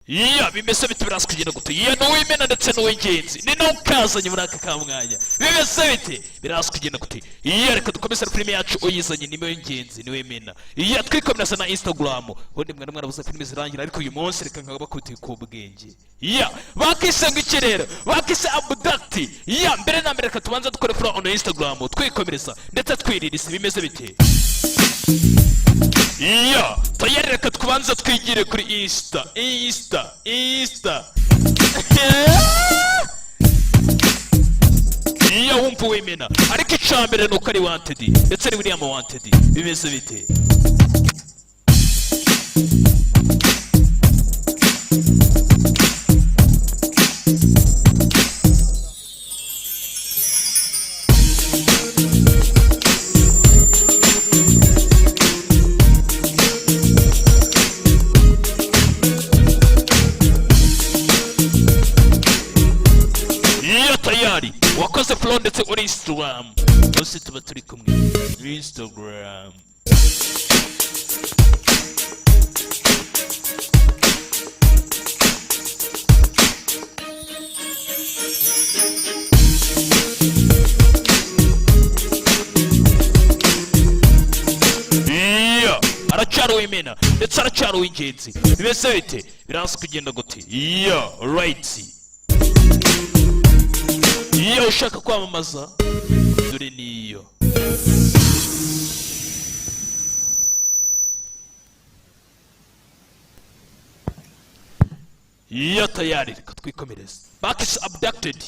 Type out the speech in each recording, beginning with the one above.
iya bimeze bite biraza kugenda gute iya n'uwimena ndetse n'uw'ingenzi ni nawe ukazanye muri aka kamwanya bimeze bite biraza kugenda gute iya reka dukomeze filime yacu uyizanye niwe w'ingenzi niwe mena iya twikomereza na Instagram ubundi mwana mwarabuze filime zirangira ariko uyu munsi reka nkaba bakubitiye ku bwenge iya bakise ngo iki rero bakise ABDUCTED iya mbere na mbere reka tubanza dukore follow on Instagram twikomereza ndetse twiririsa bimeze bite iya tayari reka tubanza twigire kuri Insta iya wumva wemena ariko icambere nuko ari wanted ndetse ni William wanted bimeze bite wakoze flow ndetse uri Instagram bose tuba turi kumwe Instagram iya aracyari w'imena ndetse aracyari w'ingenzi bimeze bite biraza kugenda gute iya right iyo ushaka kwamamaza dore niyo iyo tayari reka twikomereze bakise ABDUCTED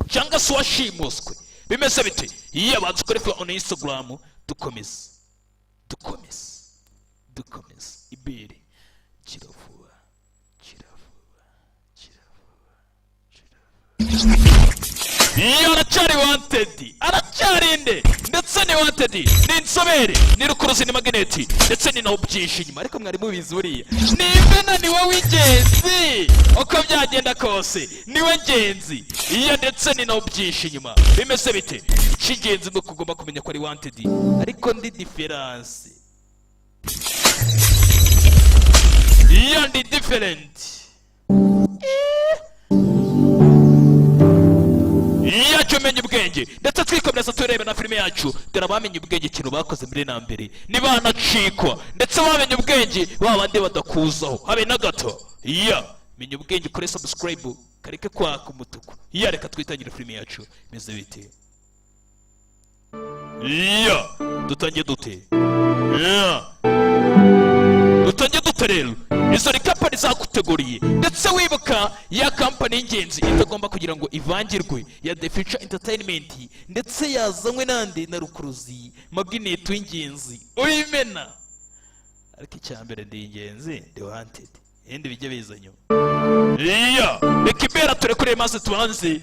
cyangwa se washimuswe bimeze bite iyo banze ukore follow on Instagram dukomeze ibere kiravuba iyo aracyari wanted aracyari nde ndetse ni wanted ni insobere ni rukuruzi ni magneti ndetse ni naho byinshi inyuma ariko mwari mubizi buriya nimena ni wowe w'ingenzi uko byagenda kose ni we ngenzi iyo ndetse ni naho byinshi inyuma bimeze bite icy'ingenzi nuko ugomba kumenya ko ari wanted ariko ndi difference iyo ndi different iya cyo menye ubwenge ndetse twikomereza turebe na filime yacu dore abamenye ubwenge ikintu bakoze muri na mbere nibanacikwa ndetse bamenye ubwenge babandi badakuzaho habe na gato iya menye ubwenge kuri subscribe kareke kwaka umutuku iya reka twitangire filime yacu meze bite iya dutangiye dute iya dutangiye dute rero izo ni kampani zaguteguriye ndetse wibuka ya kampani y'ingenzi itagomba kugira ngo ivangirwe ya The Future Entertainment ndetse yazanywe nande na rukuruzi magnet w'ingenzi uyimena ariko icyambere ndi ingenzi ndi wanted indi bijye bizanyo iya reka ibera turekure maze tubanze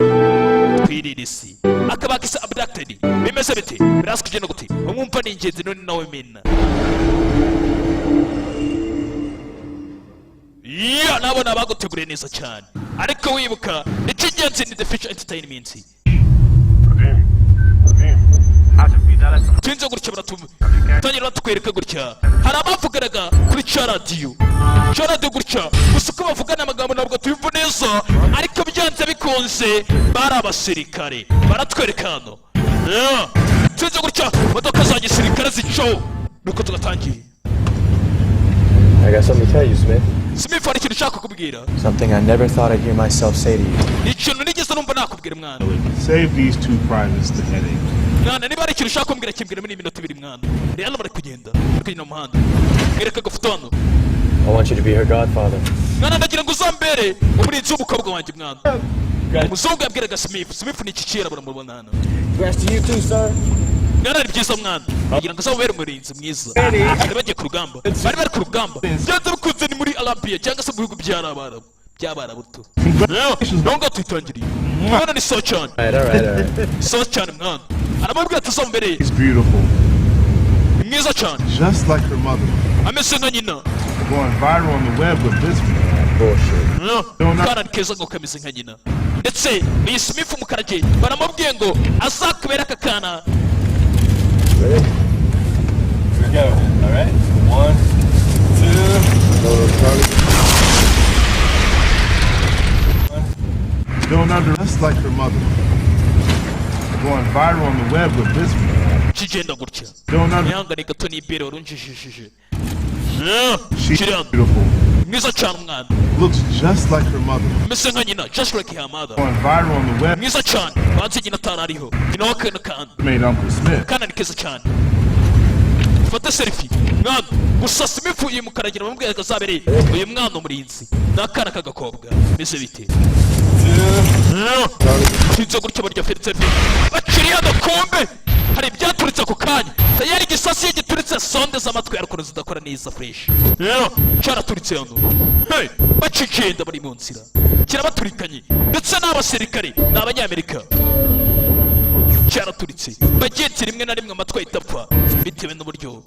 twiririsi akabakise ABDUCTED bimeze bite biraza kugenda gute umwumva ni ingenzi none nawe mena iya nabona baguteguriye neza cyane ariko wibuka icy'ingenzi ni The Future Entertainment tunze gutya baratangira batukwereka gutya hari abavuganaga kuri radio gutya gusa uko bavugana amagambo ntabwo tuyumva neza ariko byanze bikunze bari abasirikare baratwereka hano tunze gutya modoka za gisirikare zicaho nuko tugatangiye I got something to tell you, Smith. Smith, what did you kubwira? Something I never thought I'd hear myself say to you. Ikintu nigeze numva nakubwira mwana. Save these two privates the headache. Mwana niba ari ikintu ushaka kumbwira kimbwira muri minota 2 mwana. Rero bari kugenda mu muhanda. Ngereka gafutano. I want you to be her godfather. Mwana ndagira ngo uzambere umurinzi w'umukobwa wanjye mwana. Umuzungu yabwiraga Smith ni ikicira baramubona hano. Congrats to you too, sir. Mwana ni byiza mwana. Ngira ngo azabere umurinzi mwiza. Bagiye ku rugamba. Bari ku rugamba. Byanze bikunze ni muri Arabia cyangwa se mu bihugu by'Abarabu buto. Nongo twitangiriye. Mwana ni so cyane. Alright. So cyane mwana. Aramubwira tuzambere. She's beautiful. Mwiza cyane. Just like her mother. Ameze nka nyina. Going viral on the web with this bullshit. Kana keza ngo kameze nka nyina. Ndetse ni Smith umukarage baramubwiye ngo azakubera aka kana. Ready? Here we go. All right. 1, 2. Don't just like her mother. Going viral on the web with this video. kigenda gutya Don't ihangane gato n'ibere warunjishishije She's beautiful. mwiza cyane umwana Looks just like her mother. meze nka nyina just like her mother Going viral on the web. mwiza cyane banze nyina atarariho nyina w'akana kandi Made Uncle Smith. kana ni keza cyane fata selfie mwana gusa simifu uyu mukaragira bamubwira kazabereye uyu mwana umurinzi n'akana k'agakobwa meze bite tinze gutya barya selfie bakiriya agakombe hari ibyaturitse ako kanya tayari igisasi gituritse sonde z'amatwi ariko zidakora neza fresh cyaraturitse hano hey bacikenda bari mu nzira kirabaturikanye ndetse n'abasirikare n'abanyamerika cyaraturitse bagetse rimwe na rimwe amatwi ahitapfa bitewe n'uburyo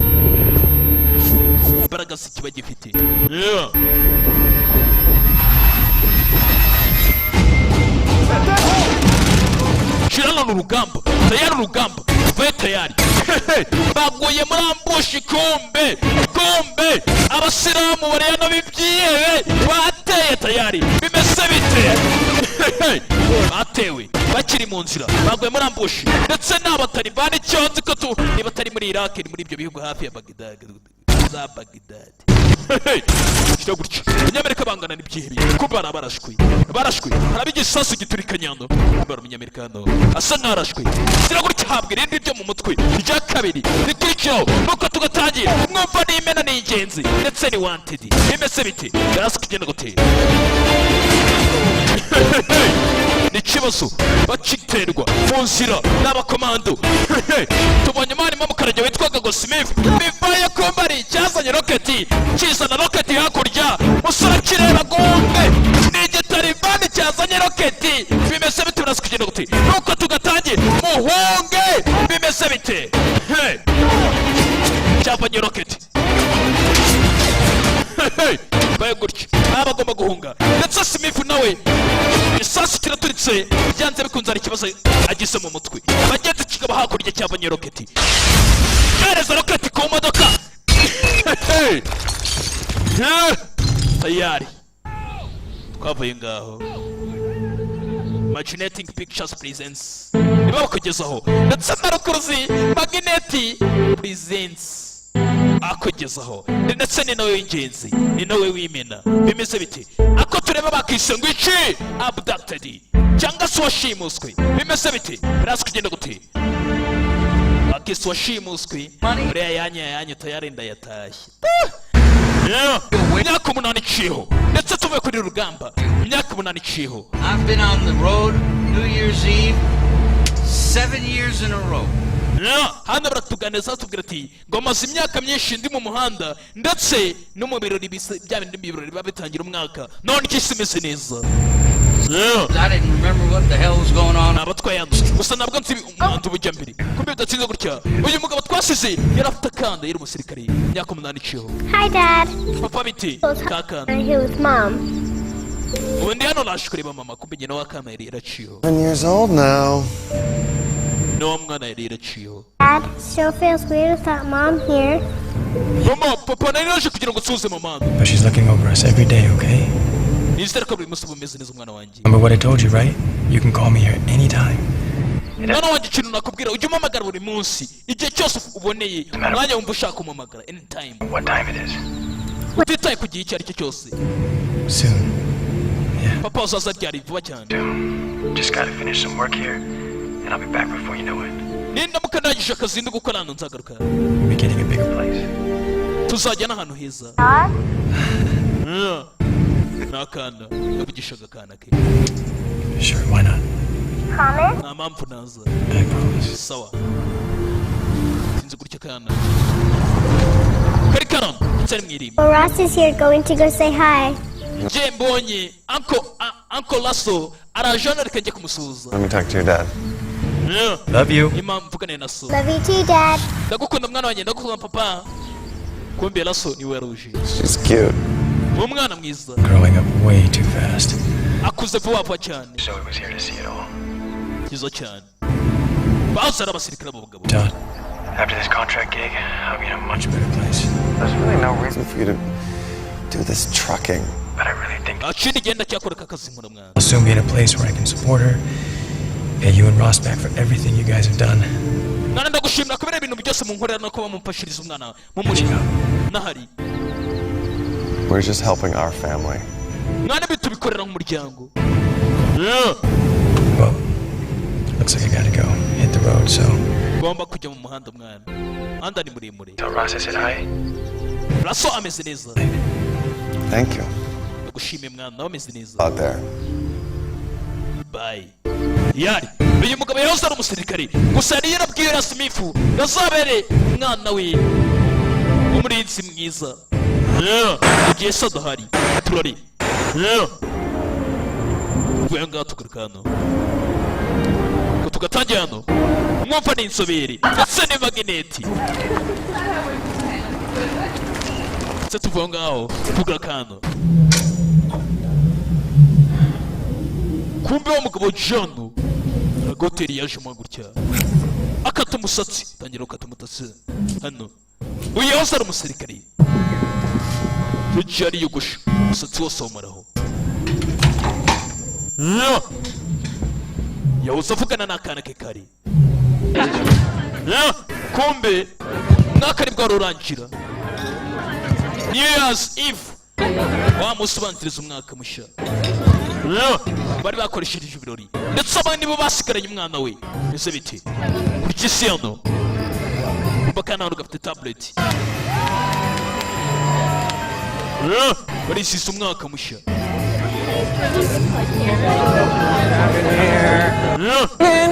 imbaraga zikiba gifite shirana n'urugamba tayari urugamba vaye tayari baguye muri ambushi kombe abasilamu bareyana b'ibyihebe bateye tayari bimeze bite batewe bakiri mu nzira baguye muri ambushi ndetse n'abatalibani cyonzi ko tu niba atari muri Iraq ni muri ibyo bihugu hafi ya Baghdad za Baghdad kira gutya abanyamerika bangana n'ibyihebe ko barashwe haraba igisasu giturikanyando bara umunyamerika hano asa nk'arashwe kira gutya habwa irindi ryo mu mutwe rya kabiri rikurikiyeho nuko tugatangira mwumva n'imena ni ingenzi ndetse ni wanted bimeze bite garasi kugenda gutera ni ikibazo baciterwa mu nzira n'abakomando tubonye umwarimu w'umukarage witwaga Smith bivaye ko mbari cyazanye roketi kizana roketi hakurya musore kireba gombe ni igitalibani cyazanye roketi bimeze bite birasa kugenda gute nuko tugatangira muhunge bimeze bite cyavanye roketi baye gutya bagomba guhunga ndetse Smith nawe isasu kiraturitse byanze bikunze ari ikibazo agise mu mutwe abagenzi kigaba hakurya cyavanye roketi gereza roketi ku modoka tayari twavuye ngaho Magnetic Pictures Presents niba bakugezaho ndetse na rukuruzi Magnetic Presents akugezaho ndetse ni nawe w'ingenzi ni nawe w'imena bimeze bite ako tureba bakise ngo iki abducted cyangwa se washimuswe bimeze bite birasa kugenda gute bakise washimuswe uriya yanya tayari ndayatashye imyaka 8 iciyeho ndetse tuvuye kuri rugamba imyaka 8 iciyeho I've been on the road New Year's Eve 7 years in a row. hano baratuganiriza tubwira ati ngo maze imyaka myinshi ndi mu muhanda ndetse no mu birori bya bindi birori biba bitangira umwaka none iki imeze neza I didn't remember what the hell was going on. abatwaye gusa nabwo nzi umwandu bujya mbere kumbe bidatinze gutya uyu mugabo twasize yari afite akanda yari umusirikare imyaka 8 iciyeho Hi, Dad. papa biti kakanda I'm here with Mom. ubundi hano naje kureba mama kumbe nyina w'akana yari yaraciyeho 7 years old now. no mwana yari yaraciyeho Dad, still feels weird without Mom here. mama papa nari naje kugira ngo nsuze mama But she's looking over us every day, okay? nizere ko buri munsi bumeze neza umwana wanjye Remember what I told you, right? You can call me here anytime. mwana wanjye ikintu nakubwira ujye umamagara buri munsi igihe cyose uboneye umwanya wumva ushaka umamagara anytime What time it is? utitaye ku gihe icyo ari cyo cyose Soon. Yeah. papa uzaza ryari vuba cyane Just gotta finish some work here, and I'll be back before you know it. nindamuka ndangije akazi ndi gukora hano nzagaruka We're getting a bigger place. tuzajya n'ahantu heza n'akana yavugishaga akana ke Sure, why not? Promise? nta mpamvu naza I promise. sawa sinzi gutya akana kari karano nsari mwirimba Well, Ross is here going to go say hi. nje mbonye uncle Lasso araje hano reka njye kumusuhuza Let me talk to your dad. Love you. imam mvugane na so Love you too, Dad. ndagukunda mwana wanjye ndagukunda papa kumbe Lasso niwe yaruje She's cute. umwana mwiza Growing up way too fast. akuze vuba vuba cyane Zoe was here to see it all. byiza cyane bahoze ari abasirikare b'abagabo Todd, after this contract gig, I'll be in a much better place. There's really no reason for you to do this trucking. but I really think akindi genda cyakora akazi nkora mwana. I'll soon be in a place where I can support her, pay you and Ross back for everything you guys have done. Mwana ndagushimira kubera ibintu byose munkorera no kuba mumpashiriza umwana mu murima. Nahari. We're just helping our family. Mwana bitu bikorera mu muryango. Well, looks like I gotta go. Hit the road, so. Gomba kujya mu muhanda mwana. Muhanda ni muremure. tell Ross I said hi. Raso ameze neza. Thank you. Ndagushimiye mwana nawe ameze neza. Out there. Bye. Yari. Uyu mugabo yahoze ari umusirikare. Gusa yari yarabwiye Smith nazabere umwana we. Umurinzi mwiza. Igihe sadahari. Turari. Kuyenga tukurikano. Tugatangira hano. Mwumva ni insobere. Ndetse ni magneti. Ndetse tuvuga ngaho. Tugurakano. Kumbe wa mugabo John agoteri yaje mu gutya akata umusatsi tangira ukata umutasi hano uyu yahoze ari umusirikare yari yogosha umusatsi wose awumaraho yahoze avugana n'akana ke kare kumbe mwaka ari bwarurangira New Year's Eve wamusobanukiriza umwaka mushya bari bakoresheje ibirori ndetse abandi bo basigaranye umwana we ese bite kurikisi hano bakana hano gafite tablet barisize umwaka mushya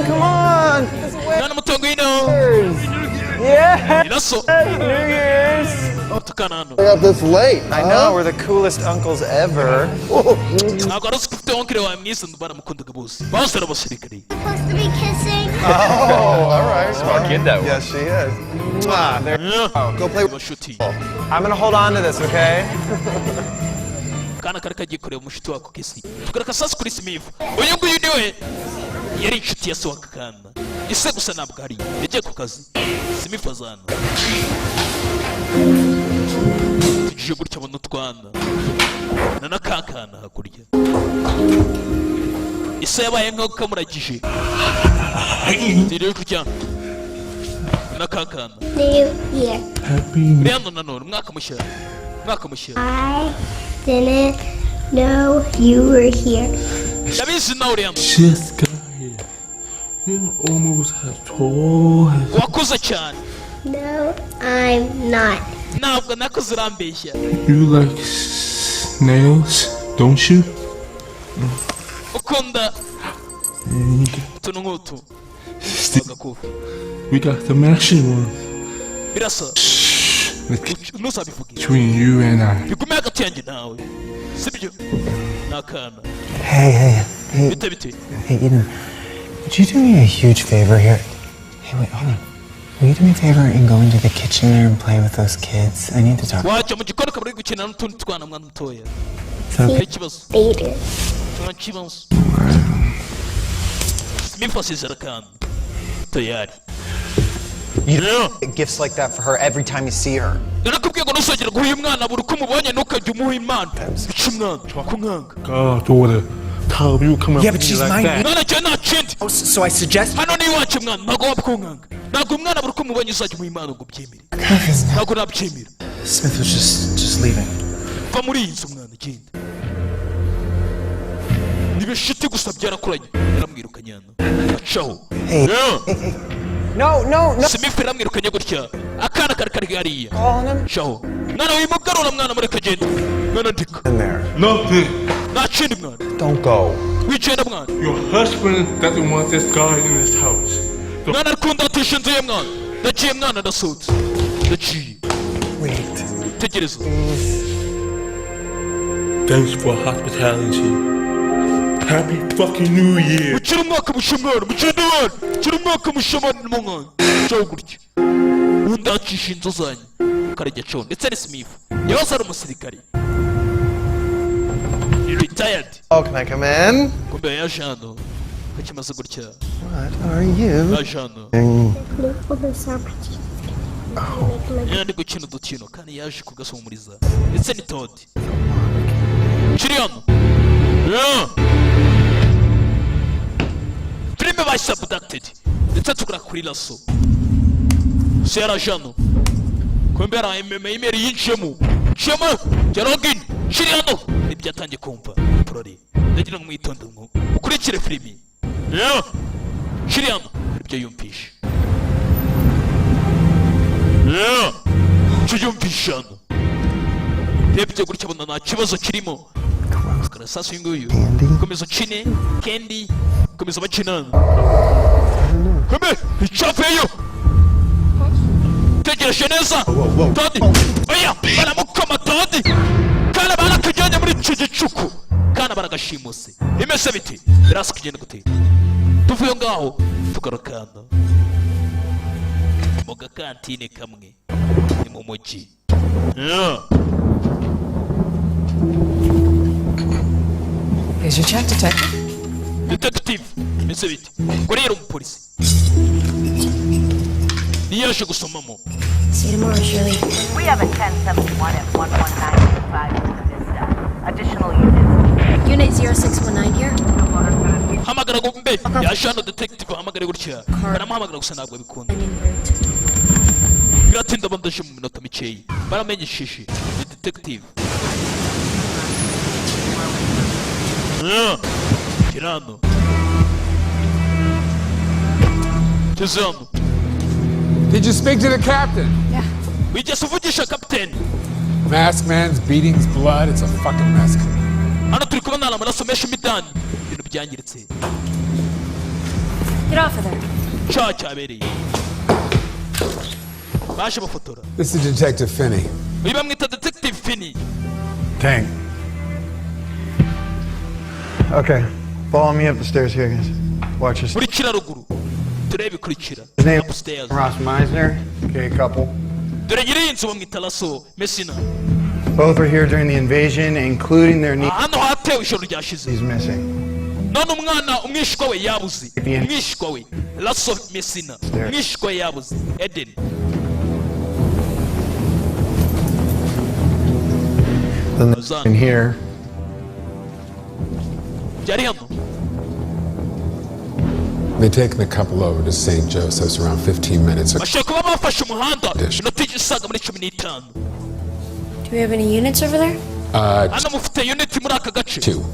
Come on! mwana mutongo ino Yeah! iraso New Year's! tukana hano Stay up this late. I know, we're the coolest uncles ever. ntabwo ari ufite onkere wawe mwiza baramukundaga bose bose ari abasirikare Supposed to be kissing? Oh, all right. Smart kid, that one. Yes, she is. Mwah, there. Go play with abashuti I'm gonna hold on to this, okay? kana kari kagiye kureba umushuti wako kesi tugaraka sasa kuri Smith uyu nguyu niwe yari inshuti ya se w'aka kana ise gusa ntabwo hari yagiye ku kazi Smith azana tujije gutya abona utwana na nakakana hakurya ise yabaye nk'aho kamuragije tiri kujya nakakana New Year. rero nanone umwaka mushya I didn't know you were here. ndabizi nawe rero Just got here. You almost have told. wakuze cyane No, I'm not. ntabwo nakoze urambeshya You like snails, don't you? ukunda And you utuntu nk'utu agakufi we got the mashing one birasa ntuzabivuge between you and I. bigume hagati yanjye nawe sibyo nakana Hey, bite bite Eden, would you do me a huge favor here? Hey, wait, hold on. Will you do me a favor and go into the kitchen there and play with those kids? I need to talk. wajya mu gikoni ukaba uri gukina n'utundi twana mwana mutoya So, hari ikibazo Later. nta kibazo Smith asezera kandi tayari Gifts like that for her every time you see her. narakubwiye ngo ntuzongere guha uyu mwana buri uko umubonye ntukajya umuha impano bica umwana kumwanga God, daughter, Tom, you come Yeah, up but to me she's like mine. that. mwana cyo nta kindi oh, so I suggest. hano ni iwacu mwana ntabwo waba kumwanga ntabwo umwana buri uko umubonye uzajya umuha impano ngo ubyemere ntabwo nabyemera Smith was just leaving. va muri iyi nzu mwana genda nibishiti gusa byarakuranye yaramwirukanye hano acaho Hey. No. Smith yaramwirukanye gutya akana kari kari hariya Calling him? caho mwana wimugarura mwana mureka agenda mwana ndika In there. Nothing. nta kindi mwana Don't go. wigenda mwana Your husband doesn't want this guy in his house. So mwana ari kundatisha inzu ye mwana ndagiye mwana ndasohotse ndagiye Wait. tegereza thanks for hospitality. Happy fucking New Year. mukiri umwaka mushya mwana mugende mwana mukiri umwaka mushya mwana mwana caho gutya undacisha inzu zanyu karajya caho ndetse ni Smith yahoze ari umusirikare retired Oh, can I come in? kumbe yaje hano kakimaze gutya What are you? yaje hano yari gukina udukino kandi yaje kugasumuriza ndetse ni Todd kiri hano. Filime bahise abducted ndetse tukora kuri lasso. Se yaraje hano kumbe yari imeri yinjiyemo jya login kiri hano nibyo atangiye kumva prori ndagira ngo mwitonde ngo ukurikire filimi kiri hano nibyo yumvishe cyo yumvishe hano rebye gutya abona nta kibazo kirimo sasa uyu nguyu komeza ukine Candy komeza bakinana kumbe icaveyo tegereje neza Todi oya baramukoma Todi kana barakujyanye muri iki gicuku kana baragashimuse imese biti birasa kugenda gute tuvuye ngaho tugarukana mu gakantine kamwe ni mu mujyi Is your check, detective? Detective, imese biti kurera umupolisi niyaje gusomamo. See you tomorrow, Shirley. We have a 1071 at 11925 additional units. Unit 0619 here. Hamagara ngo mbe yashano detective hamagara gutya baramuhamagara gusa ntabwo bikunda biratinda bandaje mu minota mikeyi baramenyesheje detective kirano tizano. Did you speak to the captain? Yeah. We just uvugisha captain. Masked man's beatings, blood, it's a fucking mess. Hano turi kubona amaraso menshi midani ibintu byangiritse. Get off of there. Cyabereye baje bafotora. This is Detective Finney. Uyu bamwita Detective Finney. Tank. Okay, follow me up the stairs here, guys. Watch your step. Kurikira ruguru turebe kurikira upstairs. Ross Meisner. Okay, couple. Dore nyiri inzu bamwita Lasso Messina. Both were here during the invasion, including their niece. Hano hatewe ijoro ryashize. He's missing. None umwana umwishwa we yabuze. Umwishwa we Lasso Messina. Umwishwa we yabuze Eden. Then in here. Byari hano. They taken the couple over to St. Joseph's around 15 minutes ago. Bashaka kuba bafashe umuhanda inota isaga muri 15. Do we have any units over there? Hano mufite unit muri aka gace. 2.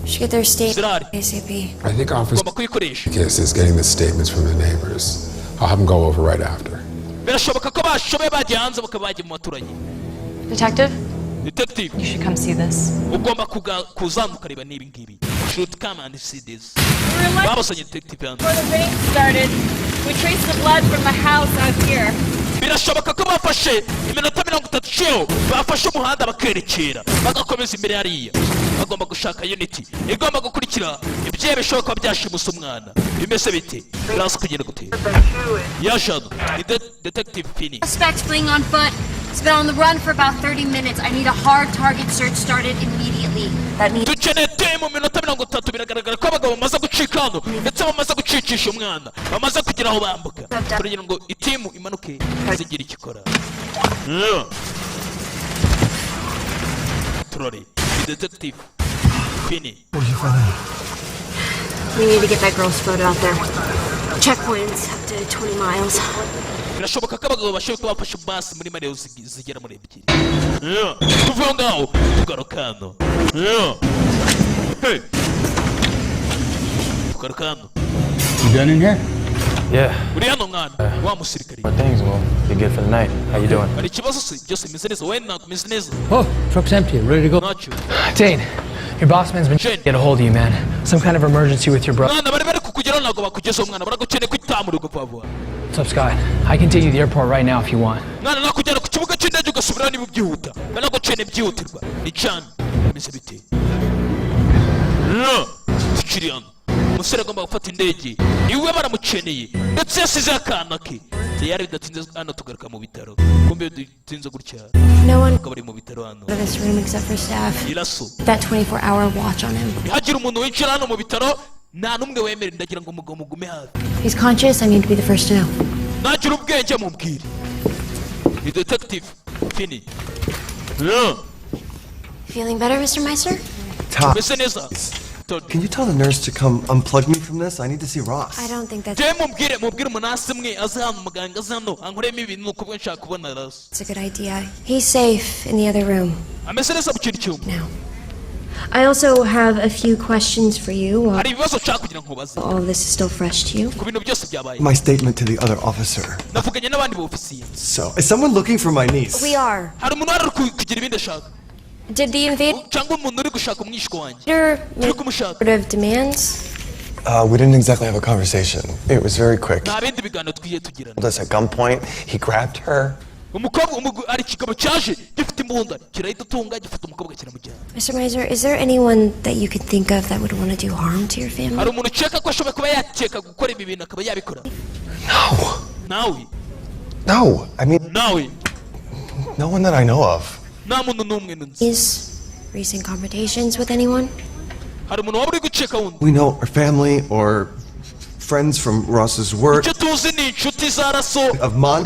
Should get their state ASAP. I think Officer Kiss is getting the statements from the neighbors. I'll have them go over right after. Birashoboka ko bashobe bagiye hanze bakabajya mu baturage. Detective? Detective. You should come see this. Ugomba kuzamuka ukareba niba ngibi. Should come and see this. Babasanye detective hano. Before the rain started, we traced the blood from the house out here. Birashoboka ko bafashe iminota 30 bafashe umuhanda bakerekera bagakomeza imbere hariya. Bagomba gushaka unity igomba gukurikira ibyo bishoboka byashimusa umwana bimese bite birasa kugenda gute yashado Detective Finney. Suspect fleeing on foot. He's been on the run for about 30 minutes. I need a hard target search started immediately. That means dukeneye mu minota 30 biragaragara ko abagabo bamaze gucika hano ndetse bamaze gucicisha umwana bamaze kugira aho bambuka kugira ngo itimu imanuke zigira ikikora. Trolley, Detective Finney. Where'd you find that? we need to get that girl's photo out there. Checkpoints up to 20 miles. Birashoboka ko abagabo bashobora kubafasha basi muri mareo zigera muri 2. Tuvuye ngaho tugarukano. Hey. Tugarukano. You done in here? Yeah. Uri hano mwana wa musirikari. What things, well, you good for the night? How you doing? Ari kibazo se byose imeze neza we nako imeze neza. Oh, truck's empty. Ready to go. Dane, your boss man's been get a hold of you, man. Some kind of emergency with your brother. Mwana bari kukugeraho ntago bakugeza umwana baragukeneye kwitamura gupavwa. What's up, Scott? I can take you to the airport right now if you want. Mwana nakugera ku kibuga cy'indege ugasubira niba byihuta. Banagukeneye byihutirwa. Ni cyane. Imeze bite? Tikiriano. Umusore agomba gufata indege. Iwe baramukeneye. Ndetse yasize akana ke. Yari bidatinze hano tugaruka mu bitaro. Kumbe dutinze gutya. No one kabari mu bitaro hano. in this room except for staff. Ilaso. That 24-hour watch on him. Hagira umuntu winjira hano mu bitaro nta numwe wemera ndagira ngo mugume hafi. He's conscious. I need to be the first to know. Nagira ubwenge mubwire. Ni Detective Finney. Feeling better, Mr. Meister? Top. Listen, Isa. Can you tell the nurse to come unplug me from this? I need to see Ross. I don't think that's a good idea. He's safe in the other room. Now. I also have a few questions for you. All of this is still fresh to you. My statement to the other officer. So, is someone looking for my niece? We are. Did the invader make of demands? We didn't exactly have a conversation. It was very quick. At gunpoint, he grabbed her. Mr. Meiser, is there anyone that you could think of that would want to do harm to your family? No. No, I mean, no one that I know of. Is recent confrontations with anyone? We know our family or friends from Ross's work. Of Mon.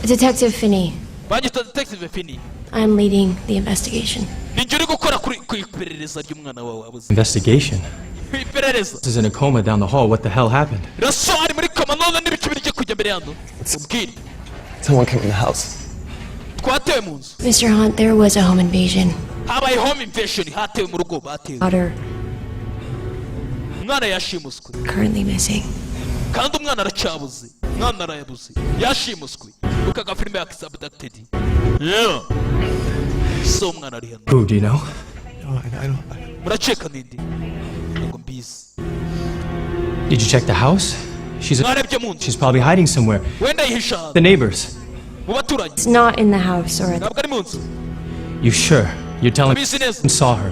Detective Finney. I'm leading the investigation. Investigation? This is in a coma down the hall. What the hell happened? Someone came in the house. Mr. Hunt, there was a home invasion. Daughter currently missing. Who, do you know? No, I don't. Did you check the house? She's probably hiding somewhere. The neighbors. It's not in the house or at the... You sure? You're telling me you saw her?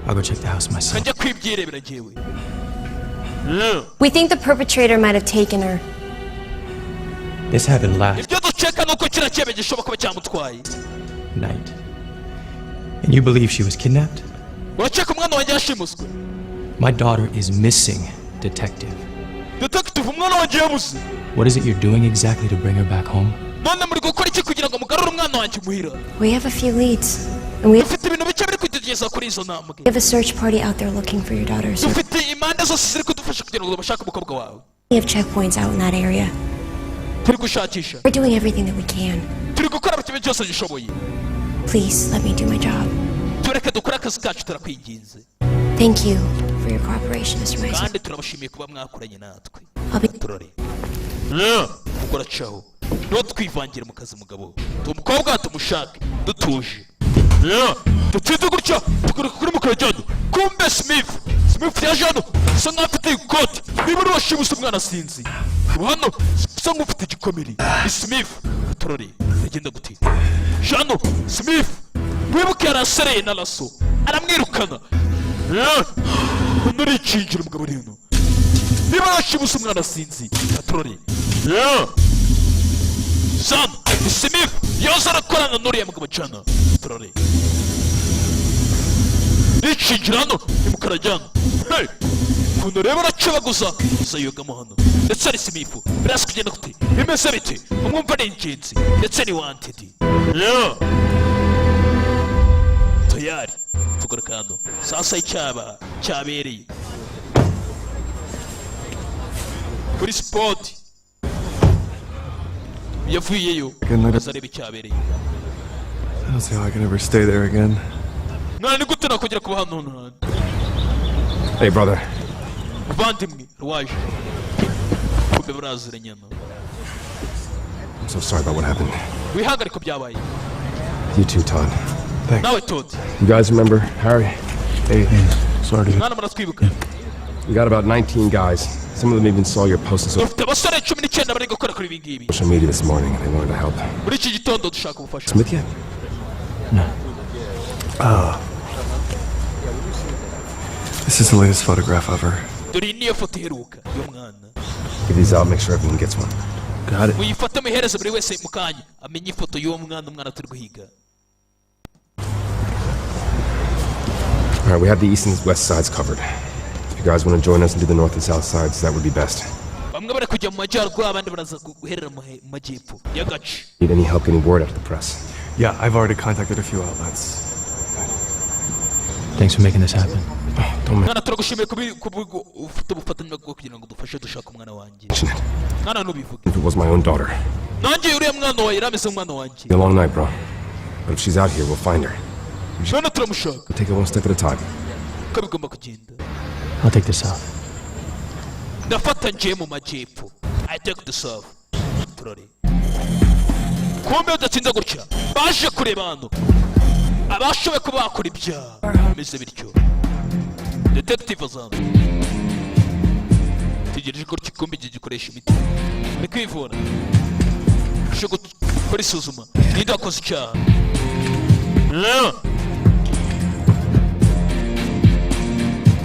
I'll go check the house myself. We think the perpetrator might have taken her. This happened last night. And you believe she was kidnapped? My daughter is missing, Detective. What is it you're doing exactly to bring her back home? We have a few leads. And we have a search party out there looking for your daughter. So we have checkpoints out in that area. We're doing everything that we can. Please, let me do my job. Thank you for your cooperation, Mr. Meiser. I'll be... ntitwivangire mu kazi mugabo umukobwa tumushake dutuje dutinde gutya tugaruka kuri mukarajyano kumbe Smith yaje hano asa nkaho afite ikoti niba uri washimuse umwana sinzi hano asa nkaho ufite igikomere ni Smith turore agenda gute jano Smith wibuke yarasereye na laso aramwirukana nuricinjira umugabo rero niba washimuse umwana sinzi turore Son, Smith, yoza arakorana n'uriya mugabo cyane turore nicinjira hano nimukarajyana kuntu reba aracabaguza uzayogamo hano ndetse ari Smith birasa kugenda gute bimeze bite umwumva ni ingenzi ndetse ni wanted tayari tugaruka hano sasa icyaba cyabereye kuri sport I don't see how I can ever stay there again. Hey, brother. I'm so sorry about what happened. You too, Todd. Thanks. You guys remember Harry? Hey, sorry. We got about 19 guys. Some of them even saw your posts on social media this morning. They wanted to help. Smith yet? No. This is the latest photograph of her. Give these out, make sure everyone gets one. Got it. Alright, we have the east and west sides covered. If you guys want to join us and do the north and south sides, that would be best. bamwe bari kujya mu majyaruguru abandi baraza guherera mu majyepfo y'agace. Need any help getting word out to the press? Yeah, I've already contacted a few outlets. Thanks for making this happen. Mwana turagushimiye kubigo ufite ubufatanye bwo kugira ngo dufashe dushaka umwana wanjye. Mwana nubivuge. If it was my own daughter. Nanjye uriya mwana wawe yarameze umwana wanjye. A long night, bro. But if she's out here, we'll find her. Mwana turamushaka. We'll take it one step at a time. Kabigomba kugenda. I'll take this south. Ndafata nje mu majyepfo. I take the south. Turore. Kumbe udatsinda gutya. Baje kureba hano. Abashoboye kuba bakora ibyaha. Meze bityo. Detective azana. Tegereje ko igikombe gikoresha imiti. Ni kwivura. Ushe gukora isuzuma. Ninde wakoze icyaha?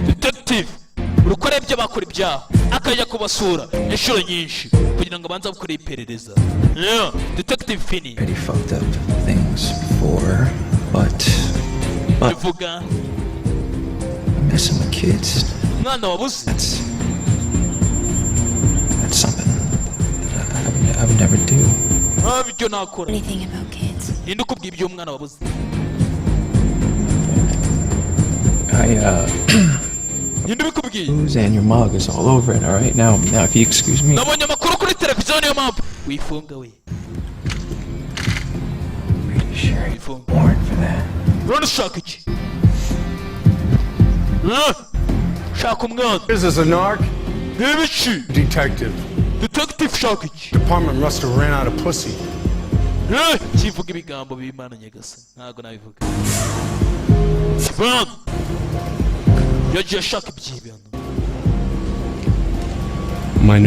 Detective. Urukora ibyo bakora ibyaha. Akajya kubasura inshuro nyinshi kugira ngo abanze gukora iperereza. Detective Finney. Pretty fucked up things before, but Bivuga. Messing with kids. Mwana wabuze. That's something that I would never do. Ibyo nakora. Anything about kids. Ninde ukubwiye ibyo umwana wabuze? Ninde ubikubwiye? And your mug is all over it, alright? Now, if you excuse me. Nabonye amakuru kuri televiziyo niyo mpamvu. Wifunga we. Pretty sure you warrant for that. Run shaka iki? Shaka umwana. Is this a narc? Nibici. Detective. Detective shaka iki? Department must have ran out of pussy. Kivuga ibigambo b'Imana nyagasa. Ntago nabivuga. Van. Yagiye ashaka ibyibi hano.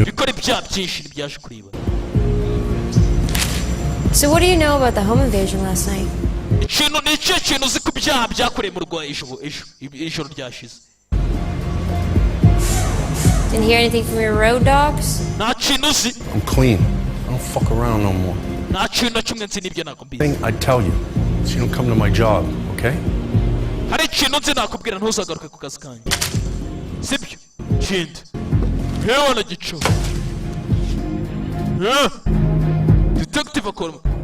Bikora ibyaha byinshi ntibyaje kuriba. So what do you know about the home invasion last night? Ikintu ni ikihe kintu uzi ku byaha byakorewe mu rwa ijoro ryashize? Didn't hear anything from your road dogs? Nta kintu uzi. I'm clean. I don't fuck around no more. Nta kintu na kimwe nzi n'ibyo nakubwira. Thing I tell you, so you don't come to my job, okay? Hari ikintu nzi nakubwira ntuzagaruke ku kazi kanjye. Sibyo? Kindi. Hewe na gico. Detective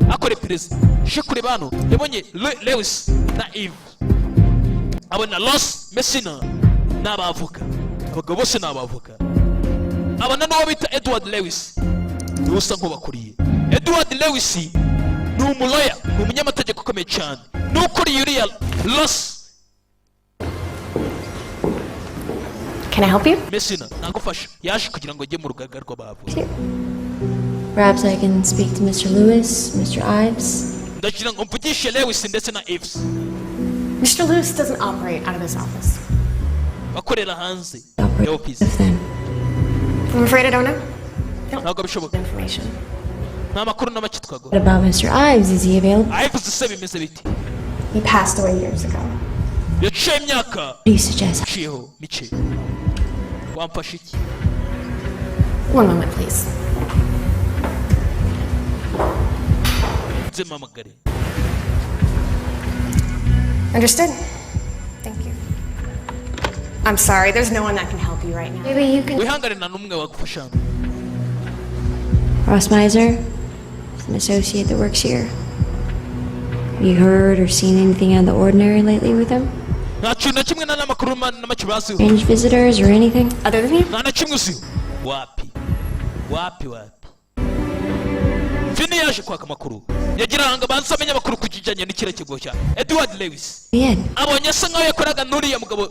akora iperereza. Je kureba hano yabonye Lewis na Eve. Abona Los Messina n'abavuga. Abagabo bose n'abavuga. Abana n'uwo bita Edward Lewis. Usa nk'ubakuriye. Edward Lewis ni umuloya, ni umunyamategeko ukomeye cyane. N'ukuriye uriya Los. Can I help you? Messina nagufasha. Yaje kugira ngo ajye mu rugaga rw'abavuga. Perhaps I can speak to Mr. Lewis, Mr. Ives. Ndagira ngo mvugishe Lewis ndetse na Ives. Mr. Lewis doesn't operate out of this office. Bakorera hanze ya office. I'm afraid I don't know. Ntabwo bishoboka. Information. Nta makuru na make twagora. What about Mr. Ives? Is he available? Ives se bimeze biti. He passed away years ago. Yaciye imyaka. What do you suggest? Ciyeho mice. Wamfasha iki? One moment, please. Nzemamagare. Understood. Thank you. I'm sorry, there's no one that can help you right now. Maybe you can. Wihangane na numwe wagufasha. Ross Miser, an associate that works here. Have you heard or seen anything out of the ordinary lately with him? Nta kintu na kimwe na makuru na make baziho. Strange visitors or anything? Other than him? Nta na kimwe uziho. Wapi? Finney yaje kwaka amakuru. Yagira ngo banze amenye amakuru ku kijyanye n'ikira kigo cya Edward Lewis. Abonye asa nkaho yakoraga n'uriya mugabo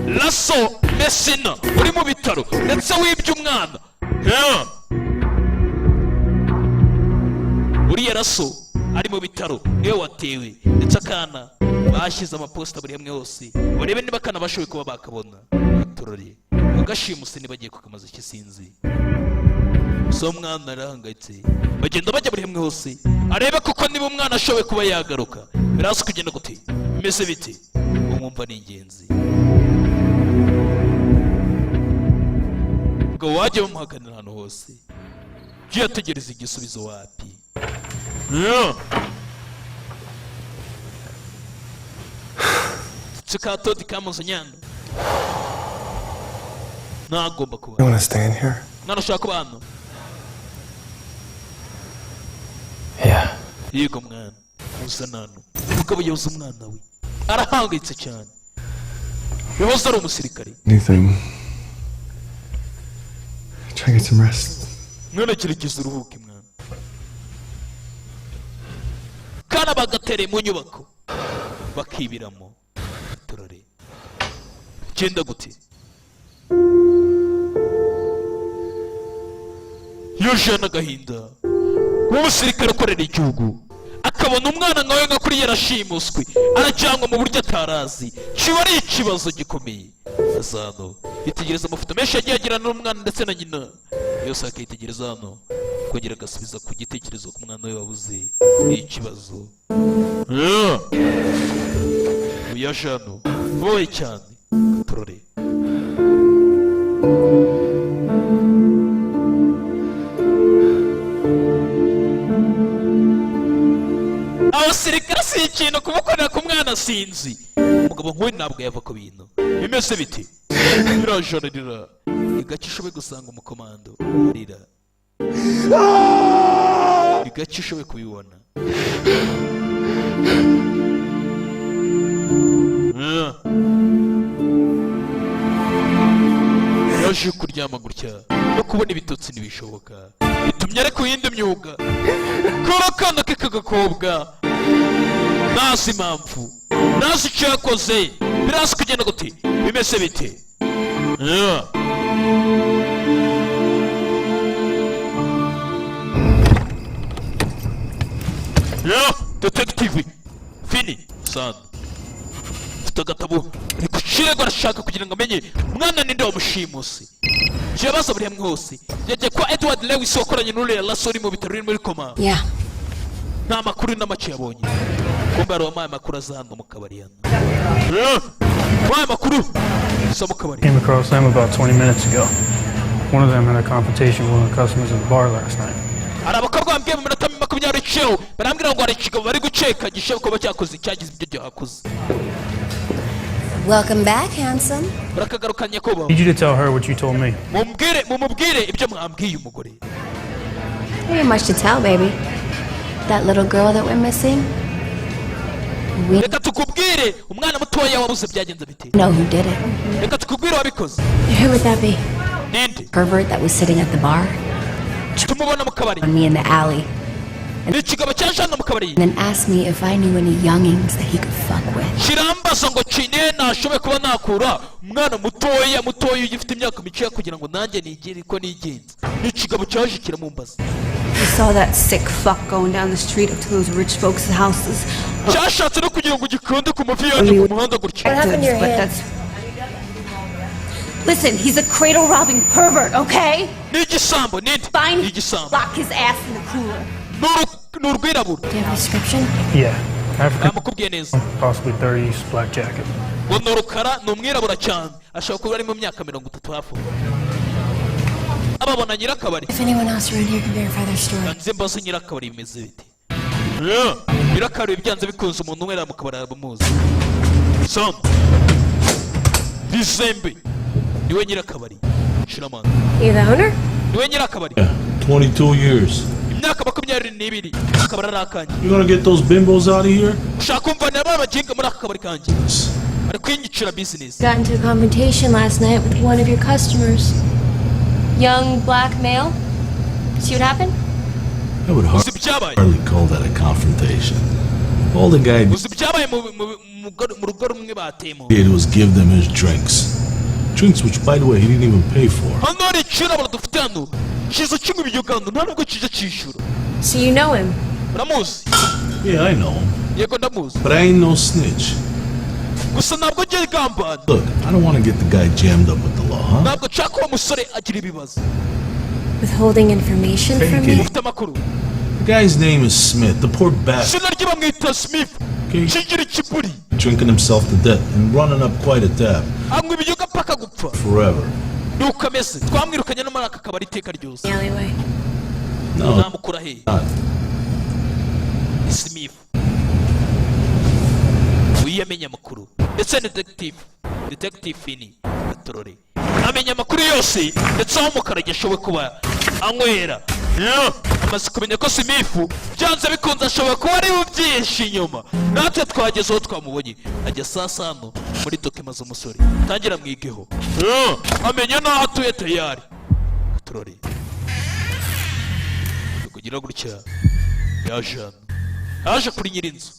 Lasso Messina uri mu bitaro ndetse wibye umwana. Uriya Lasso ari mu bitaro niwe watewe ndetse akana bashyize amaposita buri hamwe hose barebe niba akana bashoboye kuba bakabona. Turori agashimuse nibagiye kukamaza ikisinzi. So mwana arahangayitse bagenda bajya buri hamwe hose arebe kuko niba umwana ashoboye kuba yagaruka biraza kugenda gute bimeze bite umwumva ni ingenzi ngo wajye bamuhakanira ahantu hose jya yategereza igisubizo wapi tukatodi kamuze nyando nagomba kuba You want to stay in here? mwana ushaka kuba hano? Yeah. Yego mwana, uza nano. Ukaba yoza umwana we. Arahangayitse cyane. Yahoze ari umusirikare. Anything. Try to get some rest. Mwana gerageza uruhuke mwana. Kana bagatere mu nyubako. Bakibiramo. Turare. Genda gute? Yujana gahinda. Umusirikare ukorera igihugu. Akabona umwana nkawe nka kuri yarashimuswe. Arajyanwa mu buryo atarazi. Kiba ari ikibazo gikomeye. Azano. Yitegereza amafoto menshi yagiye agirana n'umwana ndetse na nyina. Yose akayitegereza hano. Kongera agasubiza ku gitekerezo ku mwana we wabuze. Ni ikibazo. Uyashano. Boye cyane. Turore. Abasirikare si ikintu kumukorera ku mwana sinzi. Umugabo nk'uyu ntabwo yava ku bintu. Bimeze biti? Birajanira. Igaki ushoboye gusanga umukomando. Arira. Igaki ushoboye kubibona. Yaje kuryama gutya no kubona ibitotsi ntibishoboka. Bitumye ariko yindi myuga. Kuba akana ke kagakobwa ntazi impamvu, ntazi icyo yakoze, birazi kugenda gute? Bimeze bite? Detective Fini San ufite agatabo ari ku kirego arashaka kugira ngo amenye umwana ninde wamushimuse. Ikibazo buri hamwe hose yagiye kwa Edward Lewis wakoranye n'uriya Lasso uri mu bitaro uri muri koma. Nta makuru n'amace yabonye. Kumbe ari wamaye amakuru azahanda mu kabari hano. Waye amakuru so mu kabari. Came across them about 20 minutes ago. One of them had a confrontation with one of the customers at the bar last night. Arabakobwa bambwiye mu minota 20 cyo barambwira ngo hari ikigabo bari guceka gishoboka kuba cyakoze cyagize ibyo byakoze. Welcome back, handsome. Urakagarukanye ko ba. Need you to tell her what you told me. Mumubwire ibyo mwambwiye umugore. There ain't much to tell, baby. That little girl that we're missing. Reka tukubwire umwana mutoya wabuze byagenze bite. Know who did it. Reka tukubwire wabikoze. Who would that be? Ninde? Pervert that was sitting at the bar. Tumubona mu kabari. On me in the alley. Ikigabo cyashana mu kabari. And then asked me if I knew any youngings that he could fuck with. Kirambaza ngo kine nashobe kuba nakura umwana mutoya ugifite imyaka mike kugira ngo nanjye nigire ko nigenza. Ikigabo cyaje kiramumbaza. You saw that sick fuck going down the street up to those rich folks' houses. Cyashatse no kugira ngo gikonde ku mavi yanjye ku muhanda gutya. What happened to your hand? Listen, he's a cradle robbing pervert, okay? Nigisambo, Find lock his ass in the cooler. Do you have a description? Yeah. African, possibly 30s, black jacket. Numwirabura cyane ashaka kuba ari mu myaka 30 hafu. Ababona nyirakabari. If anyone else around here can verify their story. Nze mbaze nyirakabari bimeze bite. Nyirakabari byanze bikunze umuntu umwe mu kabari aramuzi. Son. Dizembe. Niwe nyirakabari. Shiraman. You the owner? Niwe nyirakabari. 22 years. Imyaka 22 akabari arakanye. You gonna get those bimbos out of here? Ushaka umvana babajinga muri akabari kanje. Ari kwinyicira business. Got into a confrontation last night with one of your customers. Young black male. See what happened? I would hardly call that a confrontation. All the guy did was give them his drinks. Drinks which, by the way, he didn't even pay for. So you know him? Yeah, I know him. But I ain't no snitch. Look, I don't want to get the guy jammed up with the law, huh? Withholding information from me? The guy's name is Smith, the poor bastard. Okay? Drinking himself to death and running up quite a tab. Forever. Alleyway. No, not. Smith. Wiyamenya makuru. Ndetse detective Fini turore amenya amakuru yose ndetse aho umukara ashoboye kuba anywera amaze kumenya ko Simifu byanze bikunze ashoboye kuba ari ubyinshi inyuma natwe twageze aho twamubonye ajya sasa hano muri dokima z'umusore tangira mwigeho amenya n'aho atuye tayari turore kugira gutya yaje kuri nyirinzu.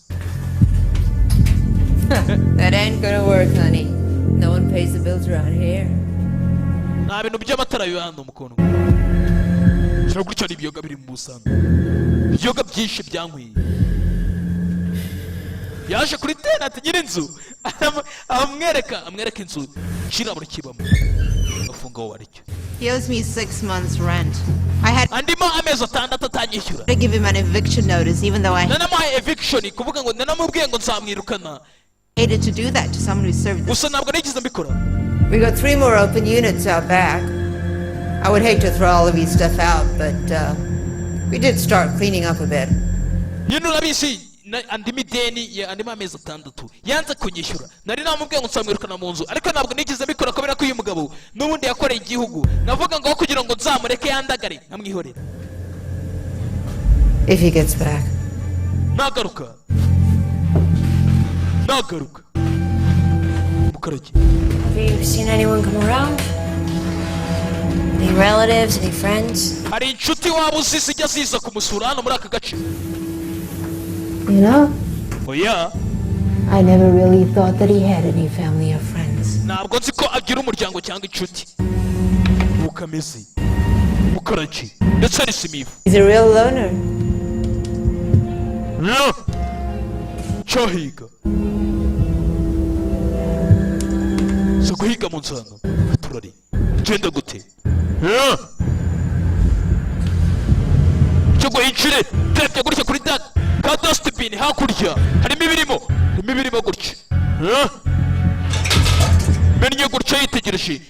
That ain't gonna work, honey. No one pays the bills around here. Nta bintu by'amatara biba hano mukono. Shira gutya n'ibiyoga biri mu musanga. Ibiyoga byinshi byankwiye. Yaje kuri tena ati nyirinzu amwereka inzu shira buri kibamo. Afunga wo aricyo. He owes me 6 months rent. I had andimo amezi atandatu atanyishyura. to give him an eviction notice even though I nanamuhaye eviction kuvuga ngo nanamubwiye ngo nzamwirukana. hated to do that to someone who served gusa ntabwo nigeze mbikora. We got 3 more open units out back. I would hate to throw all of his stuff out, but we did start cleaning up a bit. Nabisi andimi deni andima amezi atandatu yanze kunyishyura nari namubwiye ngo nzamwirukana mu nzu ariko ntabwo nigeze mbikora kubera ko uyu mugabo n'ubundi yakoreye igihugu navuga ngo kugira ngo nzamureke yandagare namwihorera. If he gets back. Nagaruka. Mukaraki. Have you seen anyone come around? Any relatives, any friends? Hari inshuti waba uzi zijya ziza kumusura hano muri aka gace? You know? Oh yeah. I never really thought that he had any family or friends. Ntabwo nzi ko agira umuryango cyangwa inshuti. Mukamezi. Mukaraki. Ndetse ari Simifu. He's a real loner. No. Chohiga. So guhiga mu nzu hano. Turari. Genda gute? Cyo guhicire. Tebye gutya kuri dad. Ka dustbin hakurya. Harimo ibirimo gutya. Menye gutya yitegereje.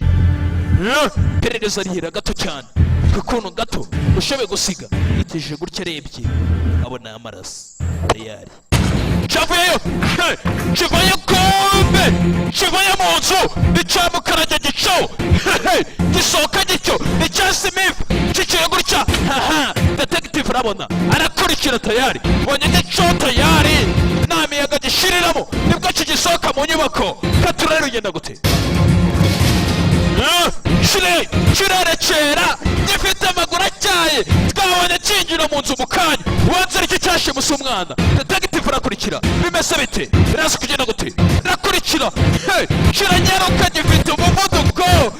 Perereza rihira gato cyane. Kukuntu gato ushobe gusiga. Yiteje gutya arebye. Abona amaraso. Tayari. Chavuyeyo! Chivayo kombe! Chivayo mu nzu! Nicamukaraga gico! Gisohoka gicyo! Nicya Simifu! Ciciye gutya! Detective urabona! Arakurikira tayari! Bonye gico tayari! Nta miyaga gishiriramo! Nibwo kigisohoka mu nyubako! Katurere ugenda gute? Kirerekera! Gifite amaguru acyaye! Twabonye kinjira mu nzu mu kanya! Wanze aricyo cyashimusa umwana! Detective arakurikira! Bimeze bite? Biraza kugenda gute? Arakurikira! Kiranyaruka gifite umuvuduko!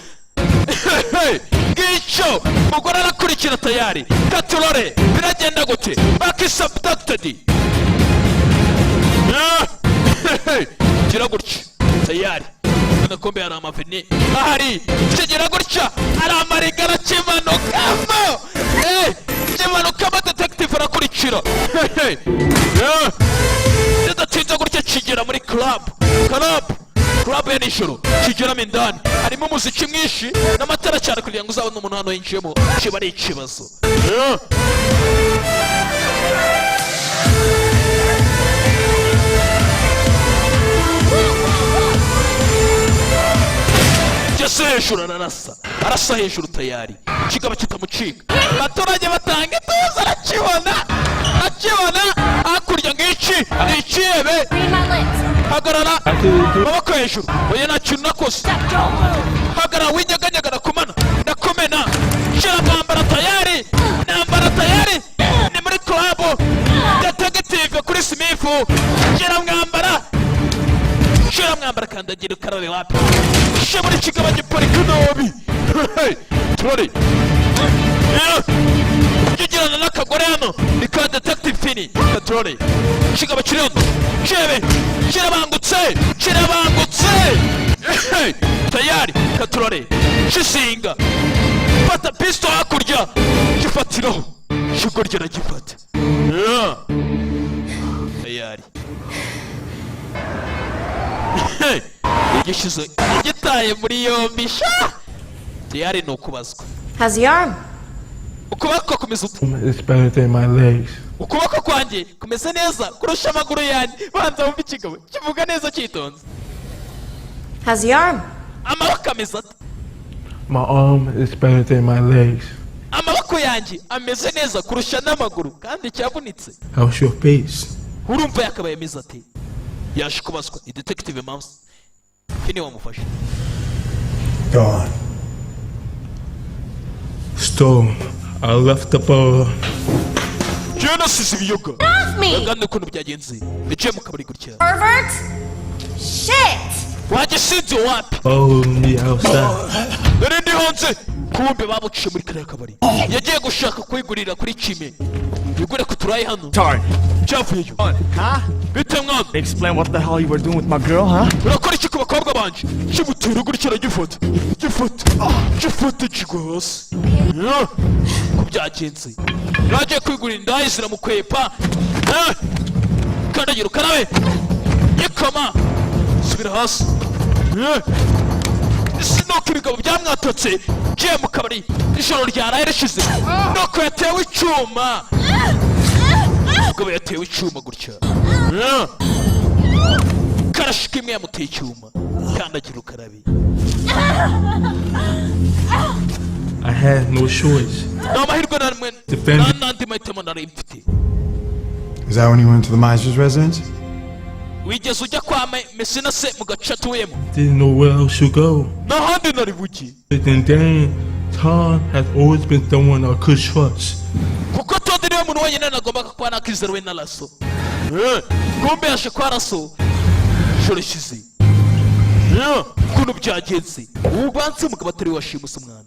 Ngicyo! Umugore arakurikira tayari! Katurore! Biragenda gute? Bakisa ABDUCTED! Gira gutya! Tayari! Kombe hari amaveni ahari kigira gutya hari amariga arakimanukamo kimanukamo detective arakurikira kidatinze gutya kigera muri club ya nijoro kigeramo indani harimo umuziki mwinshi n'amatara cyane kugira ngo uzabone umuntu hano yinjiyemo kiba ari ikibazo. Hejuru arasa hejuru tayari kigaba kitamucika abaturage batanga ituze arakibona hakurya ngiki ikiyebe hagarara maboko hejuru oya nta kintu nakoze hagarara winyeganyega ndakumena shira mwambara tayari ni muri club detective kuri Simifu shira mwambara kandagira ukarabe wapi muri kigaba giparika nabi turari kigirana n'akagore hano ni ka detective fini turari kigaba kiri hano kirabangutse tayari katurare kisinga fata pisto hakurya gifatiraho kigorya aragifata tayari igishizo igitaye muri yombi sha tayari no kubazwa. How's the arm? Ukuboko kumeze ute? It's better than my legs. Ukuboko kwanjye kumeze neza kurusha amaguru yanjye banza wumva ikigabo kivuga neza cyitonze. How's the arm? amaboko ameze ate? My arm is better than my legs. Amaboko yanjye ameze neza kurusha n'amaguru kandi cyavunitse. How's your face? Urumva yakabaye ameze ate? Yaje kubazwa ni Detective Mouse. Kini wamufasha. Go on. Storm, I left the bar. Genesis ibiyoga. Off me! Yagande ukuntu byagenze. Yaciye mu kabari gutya. Pervert! Shit! Wagisinze wapi? Oh, me outside. Dore ndi hanze. Kumbe babucishe muri kariya kabari. Yagiye gushaka kwigurira kuri Kime. Yigure kuturaye hano. Sorry. Cyavuyeyo. Huh? Bite mwana. Explain what the hell you were doing with my girl, huh? Urakora iki ku bakobwa banje? Kimutera gutya gifata. Gifata kigose. Ko byagenze. Naje kwigurira indayi ziramukwepa. Kandagira ukarabe. Yikoma. Subira hasi. Sinuko ibigabo byamwatotse. Giye mu kabari. Ijoro ryaraye rishize. Nuko yatewe icyuma. Ubwo yatewe icyuma gutya. Karashika imwe yamuteye icyuma. Kandagira ukarabe. I had no choice. Namahirwe namwe. Nandi mahitamo nari mfite. Is that when you went to the miser's residence? Wigeze ujya kwa Mesina se mu gace atuyemo? Didn't know where else to go. N'ahandi nari buki. And then Tom has always been someone I could trust. Kuko Todd niwe muntu wenyine nagombaga kuba nakizerwe na Lasso. Kumbe yaje kwa Lasso. Ijoro rishize. Ukuntu byagenze. Ubanze umugabo atari washimuse umwana.